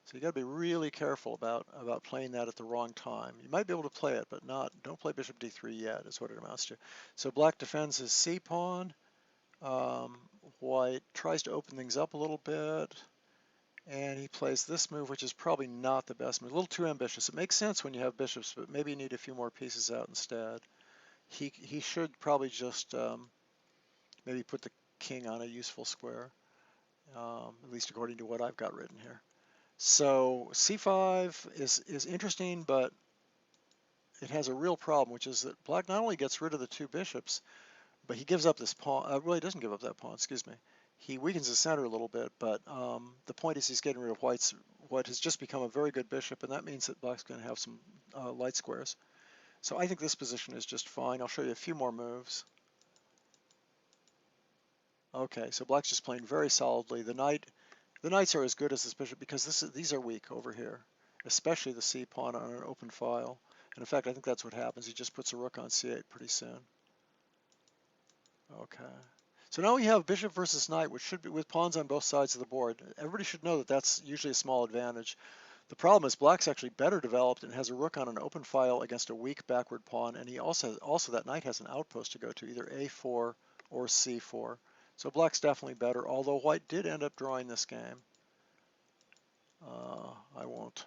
So you got to be really careful about playing that at the wrong time. You might be able to play it, but don't play bishop d3 yet, is what it amounts to. So black defends his c pawn. White tries to open things up a little bit, and he plays this move, which is probably not the best move. A little too ambitious. It makes sense when you have bishops, but maybe you need a few more pieces out instead. He should probably just maybe put the king on a useful square, at least according to what I've got written here. So c5 is interesting, but it has a real problem, which is that black not only gets rid of the two bishops, but he gives up this pawn. Well, he doesn't give up that pawn, excuse me. He weakens the center a little bit, but the point is he's getting rid of what has just become a very good bishop, and that means that black's going to have some light squares. So I think this position is just fine. I'll show you a few more moves. Okay, so black's just playing very solidly. The knights are as good as this bishop because these are weak over here, especially the c pawn on an open file. And in fact, I think that's what happens. He just puts a rook on c8 pretty soon. Okay. So now we have bishop versus knight, which should be with pawns on both sides of the board. Everybody should know that that's usually a small advantage. The problem is black's actually better developed and has a rook on an open file against a weak backward pawn, and he also that knight has an outpost to go to, either a4 or c4. So black's definitely better, although white did end up drawing this game. I won't.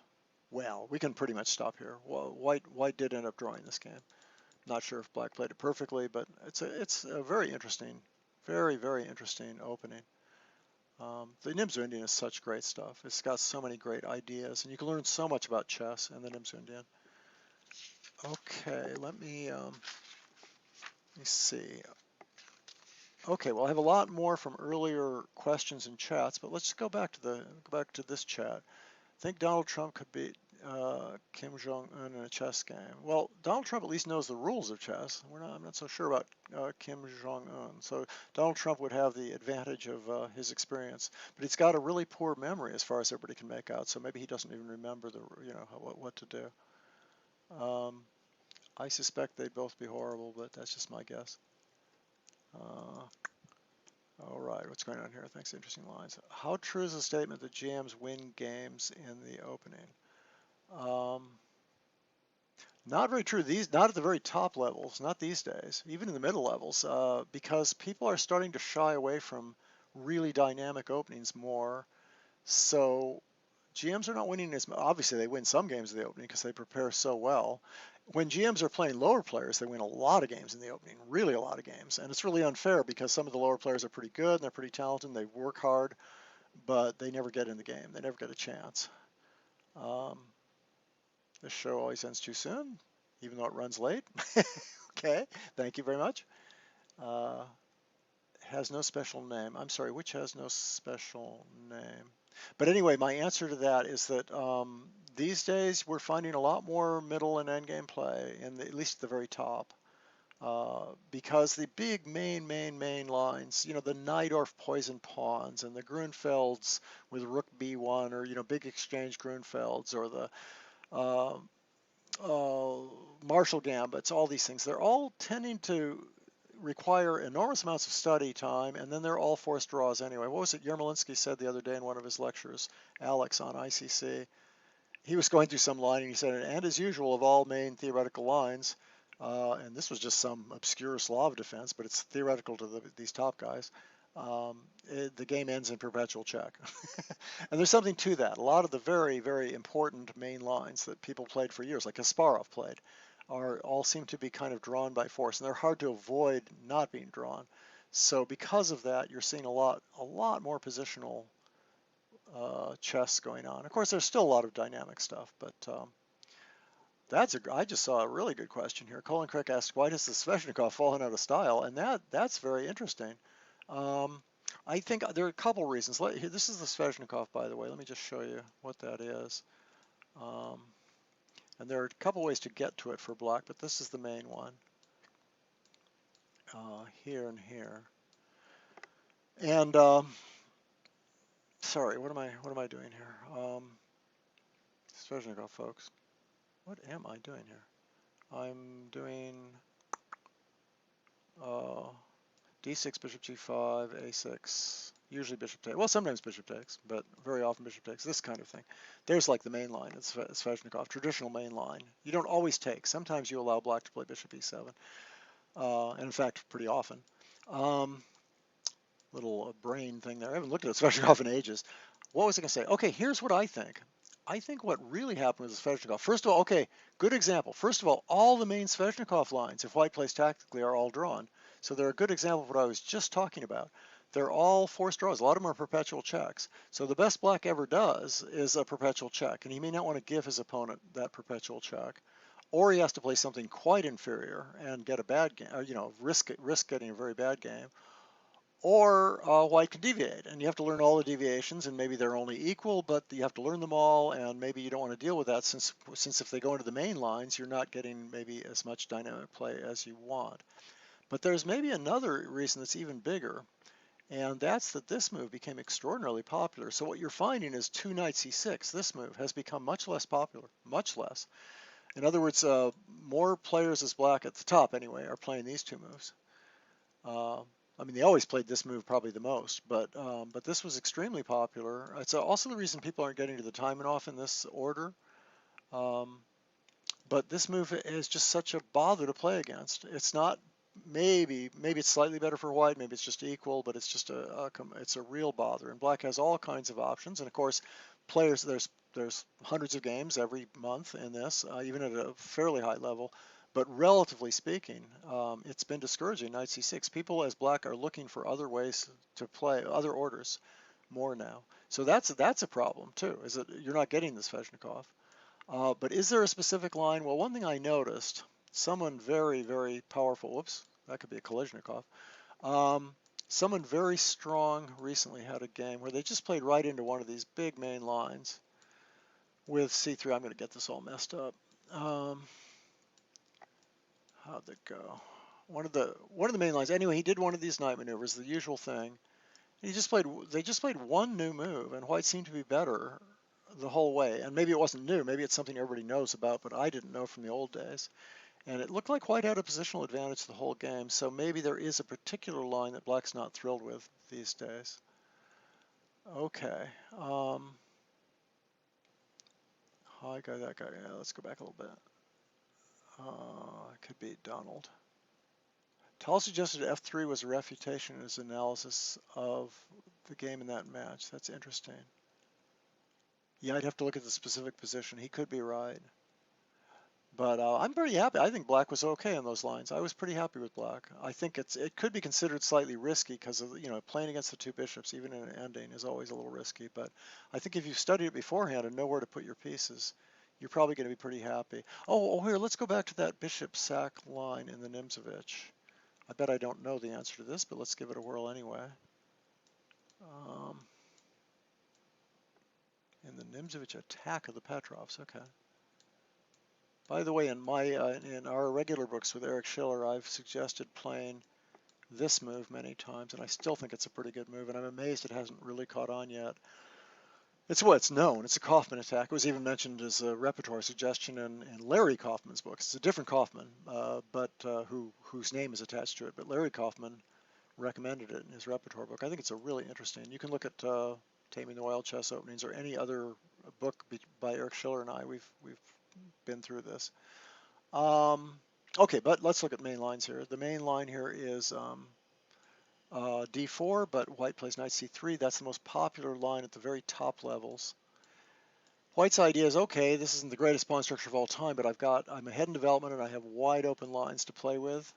Well, we can pretty much stop here. Well, white did end up drawing this game. Not sure if black played it perfectly, but it's a very interesting, very interesting opening. The Nimzo-Indian is such great stuff. It's got so many great ideas, and you can learn so much about chess and the Nimzo-Indian. Okay, let me see. Okay, well I have a lot more from earlier questions and chats, but let's just go back to this chat. Think Donald Trump could beat Kim Jong-un in a chess game? Well, Donald Trump at least knows the rules of chess. I'm not so sure about Kim Jong-un. So Donald Trump would have the advantage of his experience, but he's got a really poor memory as far as everybody can make out. So maybe he doesn't even remember what to do. I suspect they'd both be horrible, but that's just my guess. All right, what's going on here? Thanks, interesting lines. How true is the statement that GMs win games in the opening? Not very true. Not at the very top levels, not these days, even in the middle levels, because people are starting to shy away from really dynamic openings more. So GMs are not winning as much. Obviously, they win some games in the opening because they prepare so well. When GMs are playing lower players, they win a lot of games in the opening, really a lot of games. And it's really unfair because some of the lower players are pretty good and they're pretty talented and they work hard, but they never get in the game. They never get a chance. This show always ends too soon, even though it runs late. Okay, thank you very much. Has no special name. I'm sorry, which has no special name? But anyway, my answer to that is that these days we're finding a lot more middle and endgame play, at least at the very top. Because the big main lines, the Najdorf poison pawns and the Grunfelds with rook b1, or big exchange Grunfelds, or the Marshall Gambits, all these things, they're all tending to require enormous amounts of study time, and then they're all forced draws anyway. What was it Yermolinsky said the other day in one of his lectures, Alex on ICC? He was going through some line and he said, and as usual of all main theoretical lines, and this was just some obscure Slav defense, but it's theoretical to these top guys, the game ends in perpetual check. And there's something to that. A lot of the very important main lines that people played for years, like Kasparov played, all seem to be kind of drawn by force, and they're hard to avoid not being drawn. So because of that, you're seeing a lot more positional chess going on. Of course, there's still a lot of dynamic stuff, but I just saw a really good question here. Colin Crick asked, why does the Sveshnikov fallen out of style? And that's very interesting. I think there are a couple reasons. This is the Sveshnikov, by the way. Let me just show you what that is. And there are a couple ways to get to it for black, but this is the main one. Here and here. And sorry, what am I doing here? Sveshnikov, folks. What am I doing here? I'm doing d6, bishop g5, a6. Usually bishop takes. Well, sometimes bishop takes, but very often bishop takes. This kind of thing. There's like the main line. It's Sveshnikov, traditional main line. You don't always take. Sometimes you allow black to play bishop e7, and in fact, pretty often. Um, little brain thing there. I haven't looked at Sveshnikov in ages. What was I going to say? Okay, here's what I think. I think what really happened with Sveshnikov, first of all, okay, good example. First of all the main Sveshnikov lines, if white plays tactically, are all drawn. So they're a good example of what I was just talking about. They're all forced draws. A lot of them are perpetual checks. So the best black ever does is a perpetual check, and he may not want to give his opponent that perpetual check, or he has to play something quite inferior and get a bad game, or, risk getting a very bad game, or white can deviate, and you have to learn all the deviations, and maybe they're only equal, but you have to learn them all, and maybe you don't want to deal with that since if they go into the main lines, you're not getting maybe as much dynamic play as you want. But there's maybe another reason that's even bigger, and that's that this move became extraordinarily popular. So what you're finding is 2 knights e6. This move has become much less popular, much less. In other words, more players as black at the top anyway are playing these two moves. I mean, they always played this move probably the most, but this was extremely popular. It's also the reason people aren't getting to the time and off in this order. But this move is just such a bother to play against. It's not maybe it's slightly better for white, maybe it's just equal, but it's just it's a real bother. And black has all kinds of options, and of course, players there's hundreds of games every month in this, even at a fairly high level. But relatively speaking, it's been discouraging. Knight c6. People as black are looking for other ways to play, other orders, more now. So that's a problem too. Is that you're not getting this Sveshnikov. But is there a specific line? Well, one thing I noticed, someone very, very powerful, whoops, that could be a Kolesnikov. Someone very strong recently had a game where they just played right into one of these big main lines with c3. I'm going to get this all messed up. How'd it go? One of the main lines. Anyway, he did one of these knight maneuvers, the usual thing. They just played one new move, and white seemed to be better the whole way. And maybe it wasn't new, maybe it's something everybody knows about, but I didn't know from the old days. And it looked like white had a positional advantage the whole game, so maybe there is a particular line that black's not thrilled with these days. Okay. I got that guy. Yeah, let's go back a little bit. It could be Donald. Tal suggested f3 was a refutation in his analysis of the game in that match. That's interesting. Yeah, I'd have to look at the specific position. He could be right. But I'm pretty happy. I think black was okay on those lines. I was pretty happy with black. I think it could be considered slightly risky because of, playing against the two bishops, even in an ending, is always a little risky. But I think if you've studied it beforehand and know where to put your pieces, you're probably going to be pretty happy. Oh, here, let's go back to that bishop sack line in the Nimzo-Indian. I bet I don't know the answer to this, but let's give it a whirl anyway. In the Nimzo-Indian attack of the Petrovs, okay. By the way, in our regular books with Eric Schiller, I've suggested playing this move many times, and I still think it's a pretty good move, and I'm amazed it hasn't really caught on yet. It's what's known. It's a Kaufman attack. It was even mentioned as a repertoire suggestion in Larry Kaufman's books. It's a different Kaufman, but whose name is attached to it. But Larry Kaufman recommended it in his repertoire book. I think it's a really interesting. You can look at Taming the Wild Chess Openings or any other book by Eric Schiller and I. We've been through this. Okay, but let's look at main lines here. The main line here is d4, but white plays knight c3. That's the most popular line at the very top levels. White's idea is, okay, this isn't the greatest pawn structure of all time, but I'm ahead in development and I have wide open lines to play with.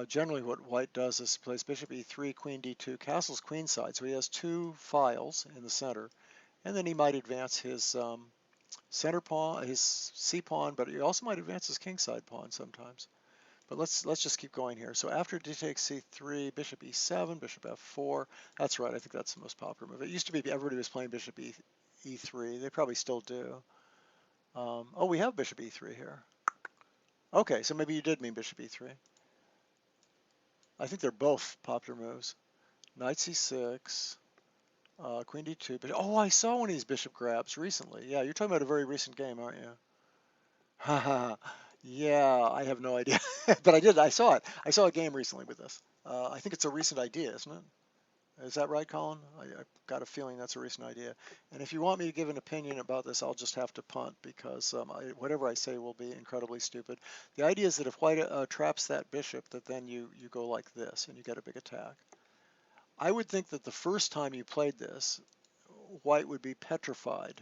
Generally what white does is plays bishop e3, queen d2, castles queenside, so he has two files in the center, and then he might advance his center pawn, his c pawn, but he also might advance his kingside pawn sometimes. But let's just keep going here. So after d takes c3, bishop e7, bishop f4. That's right. I think that's the most popular move. It used to be everybody was playing bishop e3. They probably still do. Oh, we have bishop e3 here. Okay, so maybe you did mean bishop e3. I think they're both popular moves. Knight c6, queen d2. Oh, I saw one of these bishop grabs recently. Yeah, you're talking about a very recent game, aren't you? Haha. Yeah, I have no idea, but I saw it. I saw a game recently with this. I think it's a recent idea, isn't it? Is that right, Colin? I've got a feeling that's a recent idea. And if you want me to give an opinion about this, I'll just have to punt because whatever I say will be incredibly stupid. The idea is that if white traps that bishop, that then you go like this and you get a big attack. I would think that the first time you played this, white would be petrified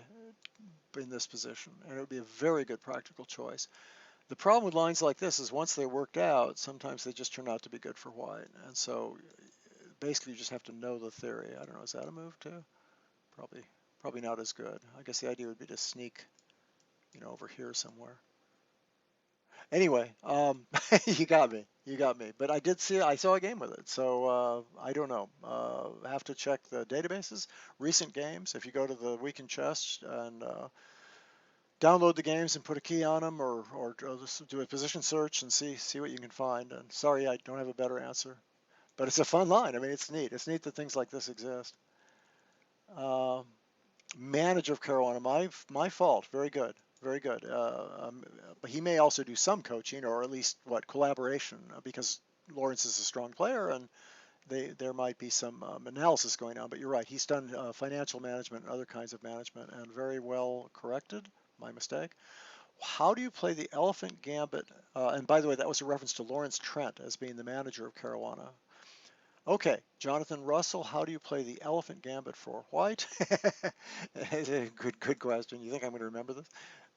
in this position, and it would be a very good practical choice. The problem with lines like this is once they're worked out, sometimes they just turn out to be good for white. And so basically you just have to know the theory. I don't know, is that a move too? Probably not as good. I guess the idea would be to sneak, over here somewhere. Anyway, you got me. You got me. But I saw a game with it. So I don't know. Have to check the databases, recent games. If you go to the Week in Chess and download the games and put a key on them, or just do a position search and see what you can find. And sorry, I don't have a better answer. But it's a fun line. I mean, it's neat. It's neat that things like this exist. Uh, Manager of Carolina, my fault. Very good, very good. But he may also do some coaching, or at least collaboration, because Lawrence is a strong player, and there might be some analysis going on. But you're right. He's done financial management and other kinds of management, and very well corrected. My mistake. How do you play the Elephant Gambit? And by the way, that was a reference to Lawrence Trent as being the manager of Carolina. Okay, Jonathan Russell, how do you play the Elephant Gambit for white? Good question. You think I'm going to remember this?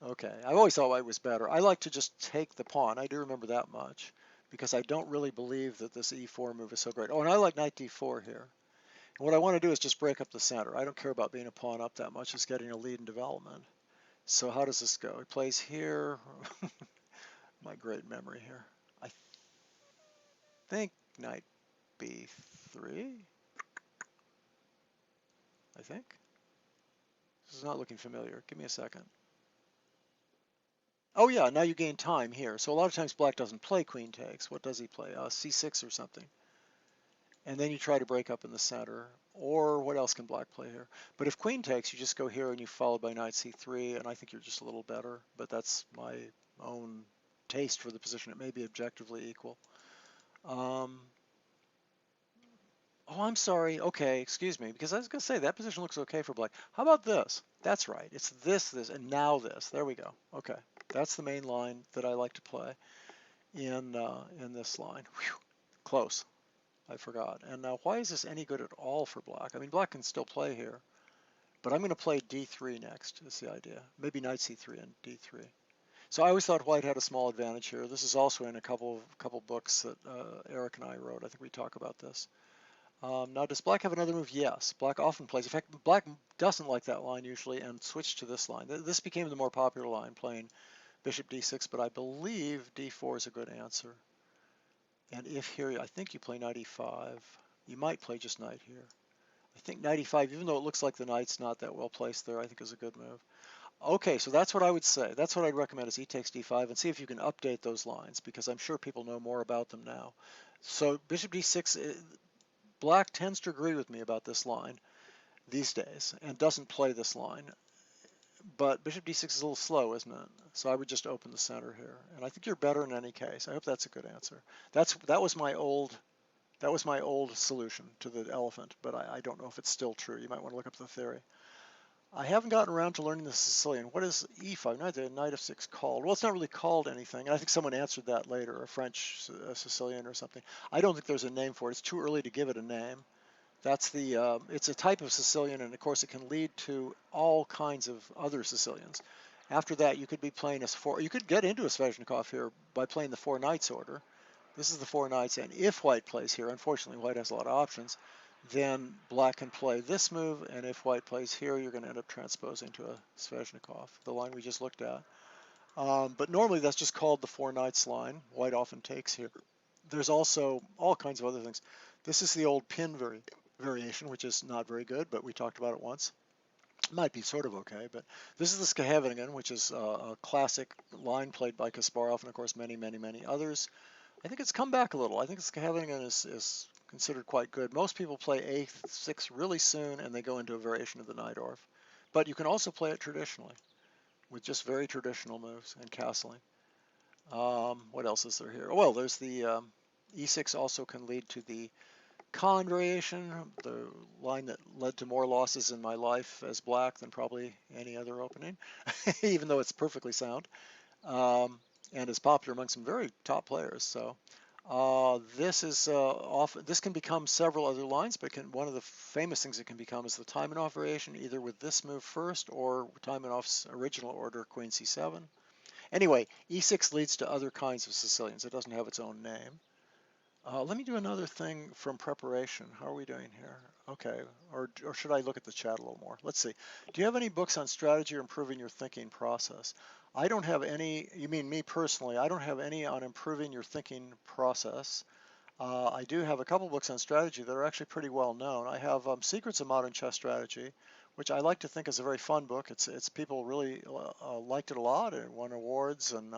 Okay, I always thought white was better. I like to just take the pawn. I do remember that much because I don't really believe that this e4 move is so great. Oh, and I like knight d4 here. And what I want to do is just break up the center. I don't care about being a pawn up that much. It's getting a lead in development. So how does this go? He plays here. My great memory here. I think knight b3. I think. This is not looking familiar. Give me a second. Oh yeah, now you gain time here. So a lot of times black doesn't play queen takes. What does he play? C6 or something. And then you try to break up in the center. Or what else can black play here? But if queen takes, you just go here and you follow by knight c3, and I think you're just a little better. But that's my own taste for the position. It may be objectively equal. Oh, I'm sorry. Okay, excuse me, because I was going to say that position looks okay for black. How about this? That's right. It's this, and now this. There we go. Okay, that's the main line that I like to play in this line. Whew. Close. I forgot. And now, why is this any good at all for black? I mean, black can still play here, but I'm going to play d3 next. Is the idea? Maybe knight c3 and d3. So I always thought white had a small advantage here. This is also in a couple books that Eric and I wrote. I think we talk about this. Now, does black have another move? Yes. Black often plays. In fact, black doesn't like that line usually and switched to this line. This became the more popular line, playing bishop d6, but I believe d4 is a good answer. And if here, I think you play knight e5. You might play just knight here. I think knight e5, even though it looks like the knight's not that well placed there, I think is a good move. Okay, so that's what I would say. That's what I'd recommend is e takes d5 and see if you can update those lines because I'm sure people know more about them now. So bishop d6, black tends to agree with me about this line these days and doesn't play this line. But bishop d6 is a little slow, isn't it? So I would just open the center here. And I think you're better in any case. I hope that's a good answer. That was my old solution to the elephant, but I don't know if it's still true. You might want to look up the theory. I haven't gotten around to learning the Sicilian. What is e5? Knight f6 called. Well, it's not really called anything. And I think someone answered that later, a French Sicilian or something. I don't think there's a name for it. It's too early to give it a name. That's it's a type of Sicilian, and of course it can lead to all kinds of other Sicilians. After that, you could be playing you could get into a Sveshnikov here by playing the four knights order. This is the four knights, and if white plays here, unfortunately white has a lot of options, then black can play this move, and if white plays here, you're going to end up transposing to a Sveshnikov, the line we just looked at. But normally that's just called the four knights line. White often takes here. There's also all kinds of other things. This is the old pin variation, which is not very good, but we talked about it once. It might be sort of okay, but this is the Skeheviningen, which is a classic line played by Kasparov, and of course many others. I think it's come back a little. I think Skeheviningen is considered quite good. Most people play a6 really soon, and they go into a variation of the Najdorf. But you can also play it traditionally, with just very traditional moves and castling. What else is there here? Well, there's the e6 also can lead to the Caro-Kann variation, the line that led to more losses in my life as black than probably any other opening, even though it's perfectly sound, and is popular among some very top players. So this can become several other lines, but one of the famous things it can become is the Taimanov variation, either with this move first or Taimanov's original order, Queen C7. Anyway, E6 leads to other kinds of Sicilians. It doesn't have its own name. Let me do another thing from preparation. How are we doing here? Okay, or should I look at the chat a little more? Let's see. Do you have any books on strategy or improving your thinking process? I don't have any, you mean me personally, I don't have any on improving your thinking process. I do have a couple books on strategy that are actually pretty well known. I have Secrets of Modern Chess Strategy, which I like to think is a very fun book. It's people really liked it a lot and won awards, and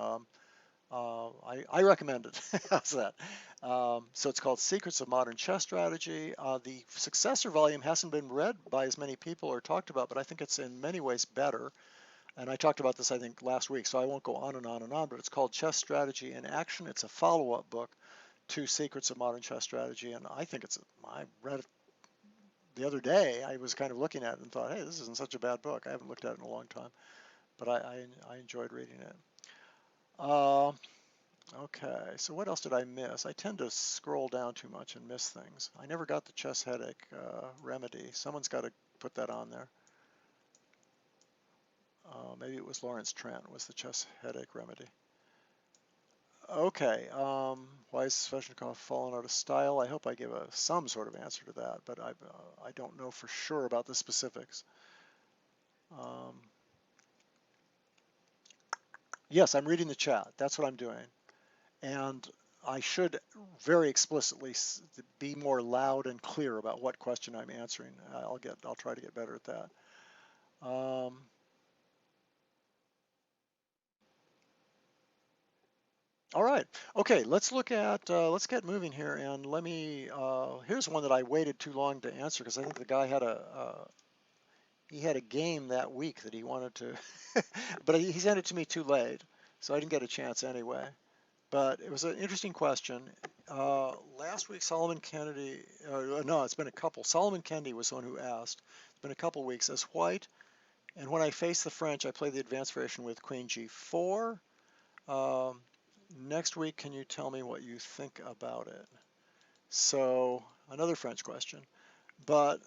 I recommend it. How's that? So it's called Secrets of Modern Chess Strategy. The successor volume hasn't been read by as many people or talked about, but I think it's in many ways better. And I talked about this, I think, last week, so I won't go on and on and on, but it's called Chess Strategy in Action. It's a follow-up book to Secrets of Modern Chess Strategy, and I think I read it the other day. I was kind of looking at it and thought, hey, this isn't such a bad book. I haven't looked at it in a long time, but I enjoyed reading it. Okay, so what else did I miss? I tend to scroll down too much and miss things. I never got the chess headache remedy. Someone's got to put that on there. Maybe it was Lawrence Trent was the chess headache remedy. Okay, why is Sveshnikov fallen out of style? I hope I give some sort of answer to that, but I don't know for sure about the specifics. Yes, I'm reading the chat. That's what I'm doing. And I should very explicitly be more loud and clear about what question I'm answering. I'll try to get better at that. All right. Okay, let's look at let's get moving here, and let me here's one that I waited too long to answer because I think the guy had he had a game that week that he wanted to but he sent it to me too late, so I didn't get a chance anyway. But it was an interesting question. Last week, Solomon Kennedy, no, it's been a couple. Solomon Kennedy was the one who asked. It's been a couple weeks as white. And when I face the French, I play the advanced variation with Queen G4. Next week, can you tell me what you think about it? So another French question. But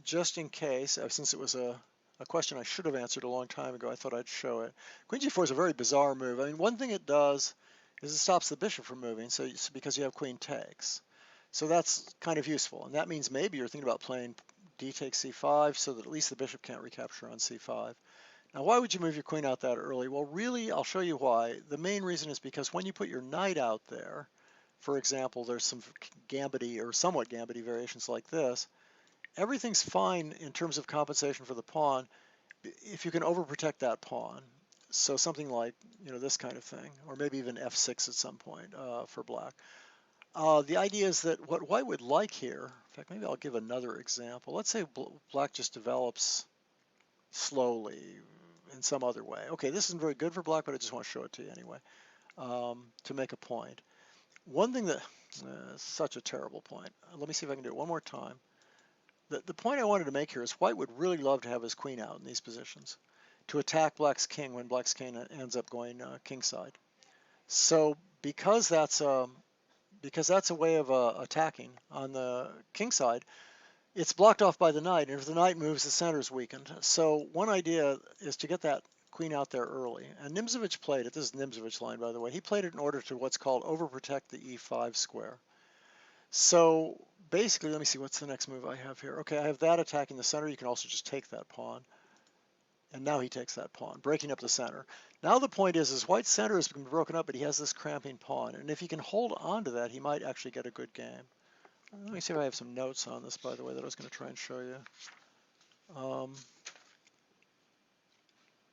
just in case, since it was a question I should have answered a long time ago, I thought I'd show it. Queen G4 is a very bizarre move. I mean, one thing it does is it stops the bishop from moving, so because you have queen takes. So that's kind of useful, and that means maybe you're thinking about playing d takes c5 so that at least the bishop can't recapture on c5. Now, why would you move your queen out that early? Well, really, I'll show you why. The main reason is because when you put your knight out there, for example, there's some Gambity or somewhat Gambity variations like this, everything's fine in terms of compensation for the pawn if you can overprotect that pawn. So something like, this kind of thing, or maybe even f6 at some point for black. The idea is that what white would like here, in fact, maybe I'll give another example. Let's say black just develops slowly in some other way. Okay, this isn't very good for black, but I just want to show it to you anyway to make a point. One thing that, such a terrible point. Let me see if I can do it one more time. The point I wanted to make here is white would really love to have his queen out in these positions to attack black's king when black's king ends up going kingside. So because that's a way of attacking on the king side, it's blocked off by the knight, and if the knight moves, the center is weakened. So one idea is to get that queen out there early. And Nimzo-Indian played it. This is Nimzo-Indian's line, by the way. He played it in order to what's called overprotect the e5 square. So basically, let me see, what's the next move I have here? Okay, I have that attacking the center. You can also just take that pawn. And now he takes that pawn, breaking up the center. Now the point is white's center has been broken up, but he has this cramping pawn. And if he can hold on to that, he might actually get a good game. Let me see if I have some notes on this, by the way, that I was going to try and show you. Oh,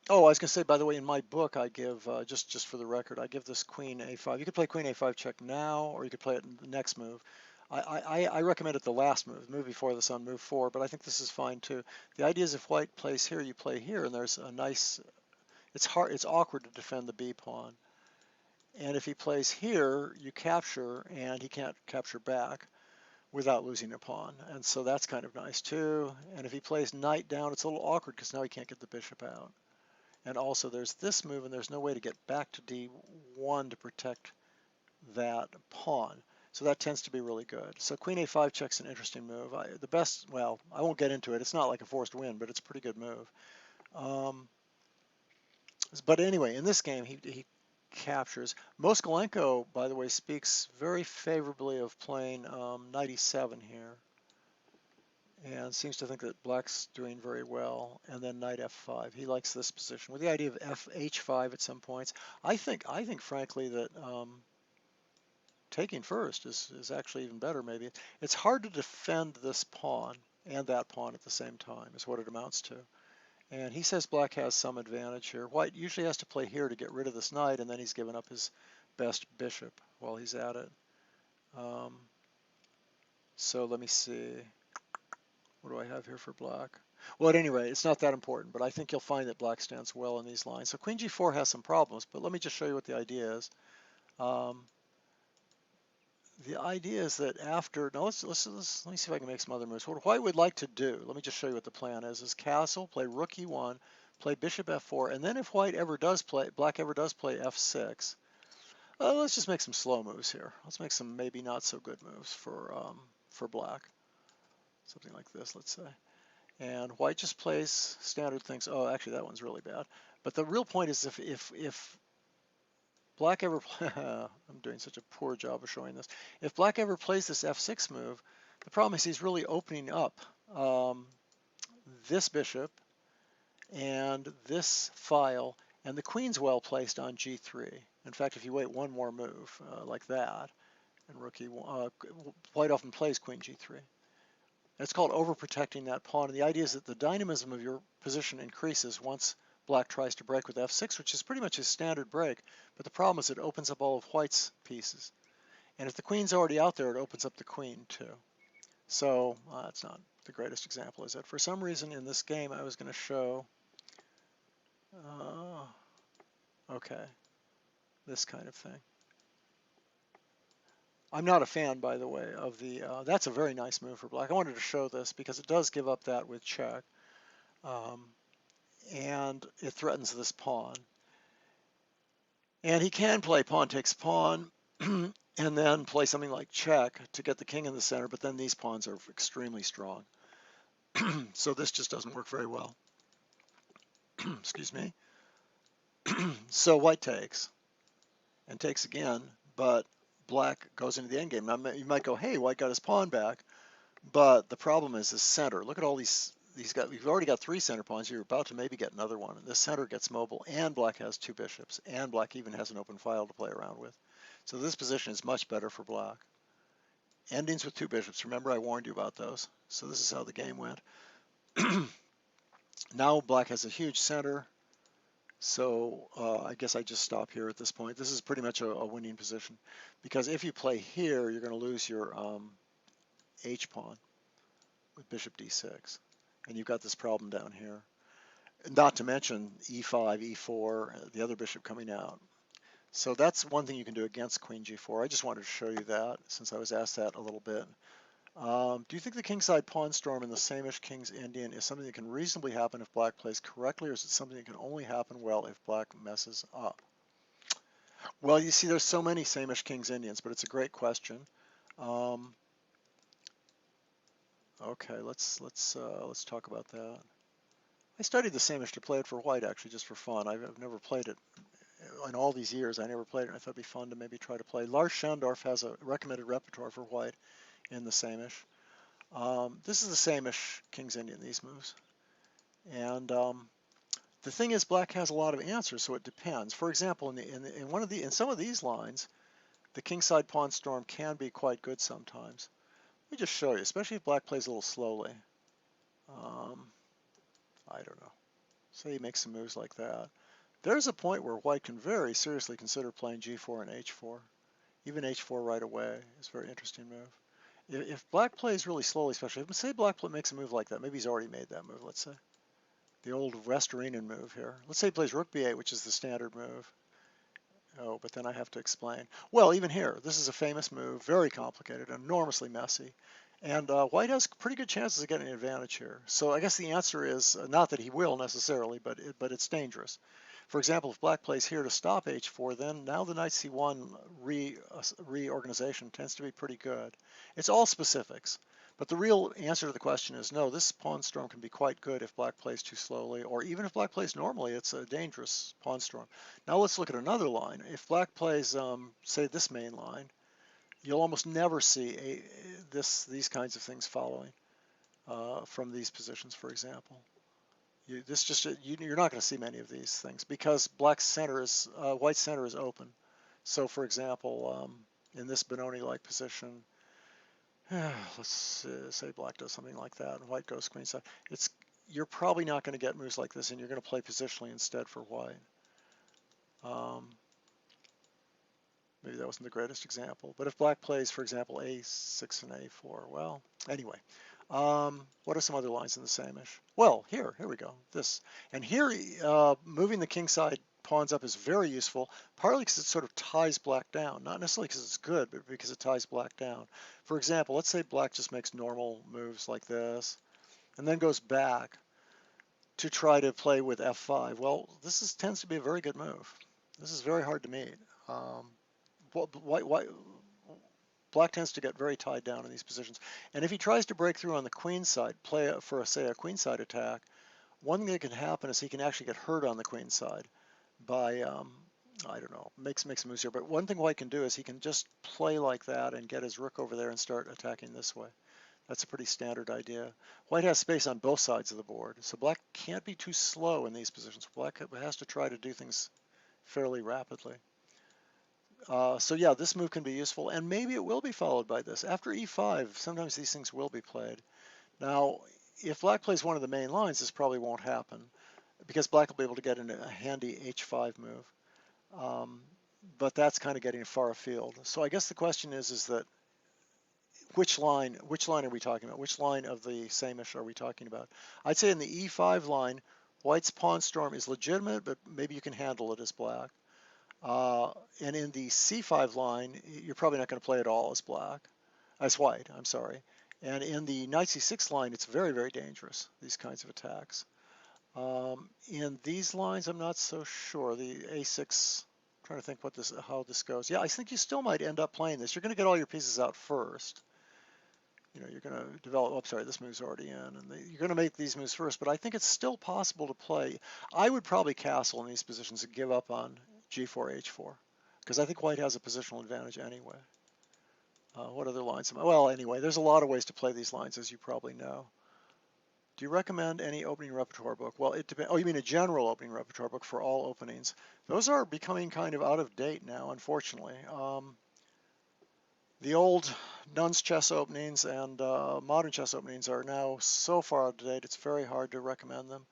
I was going to say, by the way, in my book, I give, just for the record, I give this queen a5. You could play queen a5 check now, or you could play it in the next move. I recommend it the last move, move before the sun, move 4, but I think this is fine too. The idea is if white plays here, you play here, and there's a nice, it's awkward to defend the b pawn. And if he plays here, you capture, and he can't capture back. without losing a pawn. And so that's kind of nice too. And if he plays knight down, it's a little awkward because now he can't get the bishop out. And also there's this move, and there's no way to get back to d1 to protect that pawn. So that tends to be really good. So queen a5 check's an interesting move. The best, well, I won't get into it. It's not like a forced win, but it's a pretty good move. But anyway, in this game, he captures. Moskalenko, by the way, speaks very favorably of playing knight e7 here, and seems to think that black's doing very well. And then knight f5. He likes this position with the idea of h5 at some points. I think frankly that taking first is actually even better. Maybe it's hard to defend this pawn and that pawn at the same time, is what it amounts to. And he says black has some advantage here. White usually has to play here to get rid of this knight, and then he's given up his best bishop while he's at it. So let me see. What do I have here for black? Well, at any rate, it's not that important, but I think you'll find that black stands well in these lines. So queen g4 has some problems, but let me just show you what the idea is. The idea is that after, now let me see if I can make some other moves. What white would like to do, let me just show you what the plan is castle, play rook e1, play bishop f4, and then if black ever does play f6, let's just make some slow moves here. Let's make some maybe not so good moves for black. Something like this, let's say. And white just plays standard things. Oh, actually that one's really bad. But the real point is if black ever, I'm doing such a poor job of showing this. If black ever plays this f6 move, the problem is he's really opening up this bishop and this file, and the queen's well placed on g3. In fact, if you wait one more move like that, and rook e1, white often plays queen g3. It's called overprotecting that pawn, and the idea is that the dynamism of your position increases once black tries to break with f6, which is pretty much his standard break, but the problem is it opens up all of white's pieces. And if the queen's already out there, it opens up the queen too. So it's not the greatest example, is it? For some reason in this game I was going to show, okay, this kind of thing. I'm not a fan, by the way, of the, that's a very nice move for black. I wanted to show this because it does give up that with check. And it threatens this pawn. And he can play pawn takes pawn and then play something like check to get the king in the center, but then these pawns are extremely strong. So this just doesn't work very well. Excuse me. So white takes and takes again, but black goes into the endgame. Now you might go, hey, white got his pawn back, but the problem is his center. Look at all these. You've already got 3 center pawns. You're about to maybe get another one. And this center gets mobile, and black has 2 bishops, and black even has an open file to play around with. So this position is much better for black. Endings with 2 bishops. Remember, I warned you about those. So this is how the game went. Now black has a huge center. So I guess I just stop here at this point. This is pretty much a winning position, because if you play here, you're going to lose your H pawn with bishop d6. And you've got this problem down here. Not to mention e5, e4, the other bishop coming out. So that's one thing you can do against queen g4. I just wanted to show you that since I was asked that a little bit. Do you think the kingside pawn storm in the same-ish King's Indian is something that can reasonably happen if black plays correctly, or is it something that can only happen well if black messes up? Well, you see, there's so many same-ish King's Indians, but it's a great question. Okay, let's talk about that. I studied the same-ish to play it for white, actually, just for fun. I've never played it. In all these years, I never played it, and I thought it'd be fun to maybe try to play. Lars Schandorf has a recommended repertoire for white in the same-ish. This is the same-ish King's Indian, these moves. And the thing is, black has a lot of answers, so it depends. For example, in some of these lines, the kingside pawn storm can be quite good sometimes. Let me just show you, especially if black plays a little slowly. I don't know. Say he makes some moves like that. There's a point where white can very seriously consider playing g4 and h4. Even h4 right away is a very interesting move. If black plays really slowly, especially, say black makes a move like that, maybe he's already made that move, let's say. The old Westerinen move here. Let's say he plays rook b8, which is the standard move. Oh, but then I have to explain. Well, even here, this is a famous move, very complicated, enormously messy. And White has pretty good chances of getting an advantage here. So I guess the answer is not that he will necessarily, but it's dangerous. For example, if Black plays here to stop h4, then now the knight c1 reorganization tends to be pretty good. It's all specifics. But the real answer to the question is no, this pawn storm can be quite good if Black plays too slowly, or even if Black plays normally, it's a dangerous pawn storm. Now let's look at another line. If Black plays, say, this main line, you'll almost never see these kinds of things following from these positions, for example. You're not going to see many of these things because White's center is open. So, for example, in this Benoni-like position, let's say Black does something like that and White goes queenside. You're probably not going to get moves like this, and you're going to play positionally instead for White. Maybe that wasn't the greatest example, but if Black plays, for example, a6 and a4, well, anyway. What are some other lines in the same-ish? Well, here we go. This. And here, moving the kingside pawns up is very useful, partly because it sort of ties Black down. Not necessarily because it's good, but because it ties Black down. For example, let's say Black just makes normal moves like this, and then goes back to try to play with f5. Well, this tends to be a very good move. This is very hard to meet. Black tends to get very tied down in these positions. And if he tries to break through on the queen side, play for, say, a queen side attack, one thing that can happen is he can actually get hurt on the queen side by, I don't know, makes some moves here. But one thing White can do is he can just play like that and get his rook over there and start attacking this way. That's a pretty standard idea. White has space on both sides of the board, so Black can't be too slow in these positions. Black has to try to do things fairly rapidly. So yeah, this move can be useful, and maybe it will be followed by this. After e5, sometimes these things will be played. Now, if Black plays one of the main lines, this probably won't happen, because Black will be able to get into a handy h5 move. But that's kind of getting far afield. So I guess the question is that which line are we talking about? Which line of the same-ish are we talking about? I'd say in the e5 line, White's pawn storm is legitimate, but maybe you can handle it as Black. And in the c5 line, you're probably not going to play at all as White, I'm sorry. And in the knight c6 line, it's very, very dangerous, these kinds of attacks. In these lines, I'm not so sure. The a6, I'm trying to think how this goes. Yeah, I think you still might end up playing this. You're going to get all your pieces out first. You know, you're going to develop, oh, sorry, this move's already in, and you're going to make these moves first, but I think it's still possible to play. I would probably castle in these positions and give up on g4, h4, because I think White has a positional advantage anyway. What other lines? Well, anyway, there's a lot of ways to play these lines, as you probably know. Do you recommend any opening repertoire book? Well, it depends. Oh, you mean a general opening repertoire book for all openings? Those are becoming kind of out of date now, unfortunately. The old Nun's chess openings and modern chess openings are now so far out of date, it's very hard to recommend them.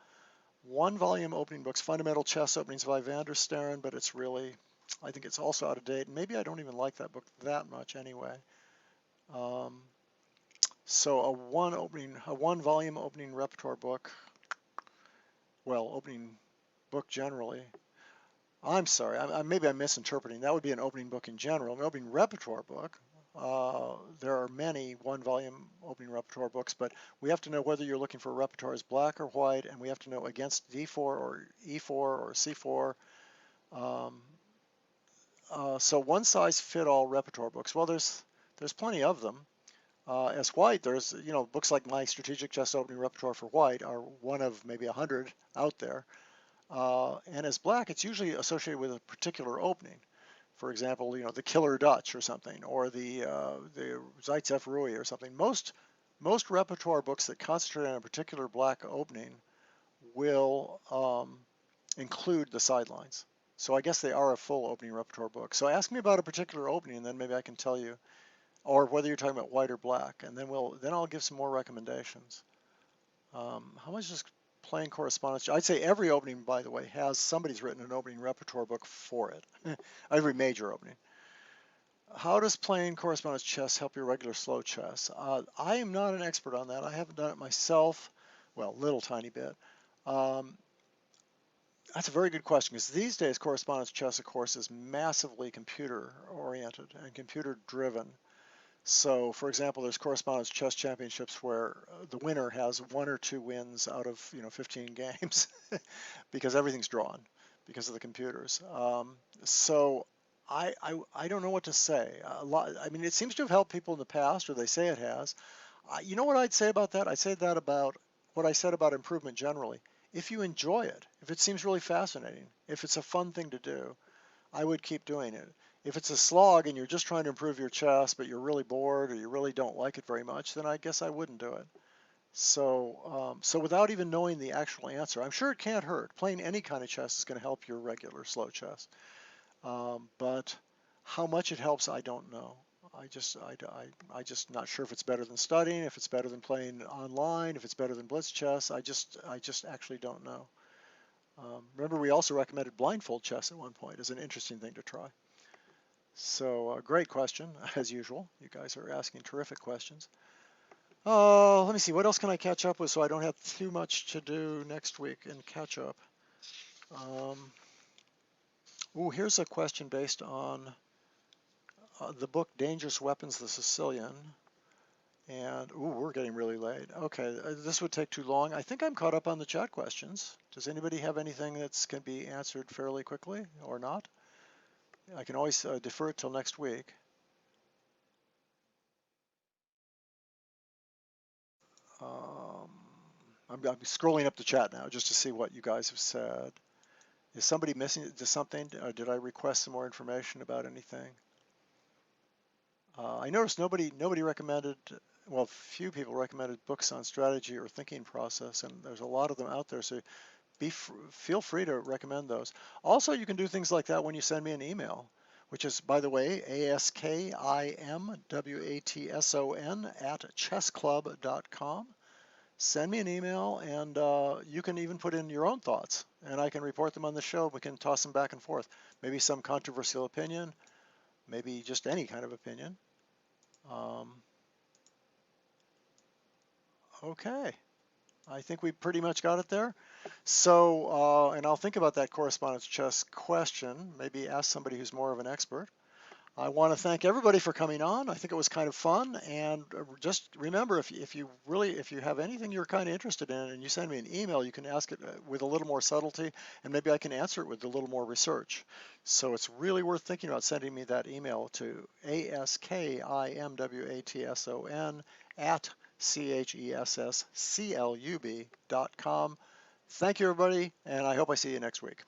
One-volume opening books, Fundamental Chess Openings by Van der Steren, but it's really, I think it's also out of date. And maybe I don't even like that book that much anyway. So a one-volume opening repertoire book, well, opening book generally. I'm sorry, maybe I'm misinterpreting. That would be an opening book in general. An opening repertoire book. There are many one-volume opening repertoire books, but we have to know whether you're looking for a repertoire as Black or White, and we have to know against d4 or e4 or c4. So one-size-fit-all repertoire books. Well, there's plenty of them. As White, there's books like My Strategic Chess Opening Repertoire for White are one of maybe 100 out there. And as Black, it's usually associated with a particular opening. For example, the Killer Dutch or something, or the Zaitsev Rui or something. Most repertoire books that concentrate on a particular Black opening will include the sidelines. So I guess they are a full opening repertoire book. So ask me about a particular opening, and then maybe I can tell you, or whether you're talking about White or Black, and then I'll give some more recommendations. How much is playing correspondence? I'd say every opening, by the way, somebody's written an opening repertoire book for it. Every major opening. How does playing correspondence chess help your regular slow chess? I am not an expert on that. I haven't done it myself. Well, little tiny bit. That's a very good question, because these days correspondence chess, of course, is massively computer oriented and computer driven. So, for example, there's correspondence chess championships where the winner has 1 or 2 wins out of 15 games because everything's drawn because of the computers. So I don't know what to say. I mean, it seems to have helped people in the past, or they say it has. You know what I'd say about that? I'd say that about what I said about improvement generally. If you enjoy it, if it seems really fascinating, if it's a fun thing to do, I would keep doing it. If it's a slog and you're just trying to improve your chess, but you're really bored or you really don't like it very much, then I guess I wouldn't do it. So without even knowing the actual answer, I'm sure it can't hurt. Playing any kind of chess is going to help your regular slow chess. But how much it helps, I don't know. I just not sure if it's better than studying, if it's better than playing online, if it's better than blitz chess. I just actually don't know. Remember, we also recommended blindfold chess at one point as an interesting thing to try. So great question, as usual. You guys are asking terrific questions. Let me see, what else can I catch up with so I don't have too much to do next week in catch up? Here's a question based on the book Dangerous Weapons, the Sicilian. And, we're getting really late. Okay, this would take too long. I think I'm caught up on the chat questions. Does anybody have anything that can be answered fairly quickly or not? I can always defer it till next week. I'm scrolling up the chat now just to see what you guys have said. Is somebody missing something? Did I request some more information about anything? I noticed nobody recommended, well, few people recommended books on strategy or thinking process, and there's a lot of them out there, so feel free to recommend those. Also, you can do things like that when you send me an email, which is, by the way, askimwatson@chessclub.com. Send me an email, and you can even put in your own thoughts, and I can report them on the show. We can toss them back and forth. Maybe some controversial opinion, maybe just any kind of opinion. Okay, I think we pretty much got it there. So, and I'll think about that correspondence chess question, maybe ask somebody who's more of an expert. I want to thank everybody for coming on. I think it was kind of fun, and just remember, if you have anything you're kind of interested in and you send me an email, you can ask it with a little more subtlety, and maybe I can answer it with a little more research. So it's really worth thinking about sending me that email to askimwatson@chessclub.com. Thank you, everybody, and I hope I see you next week.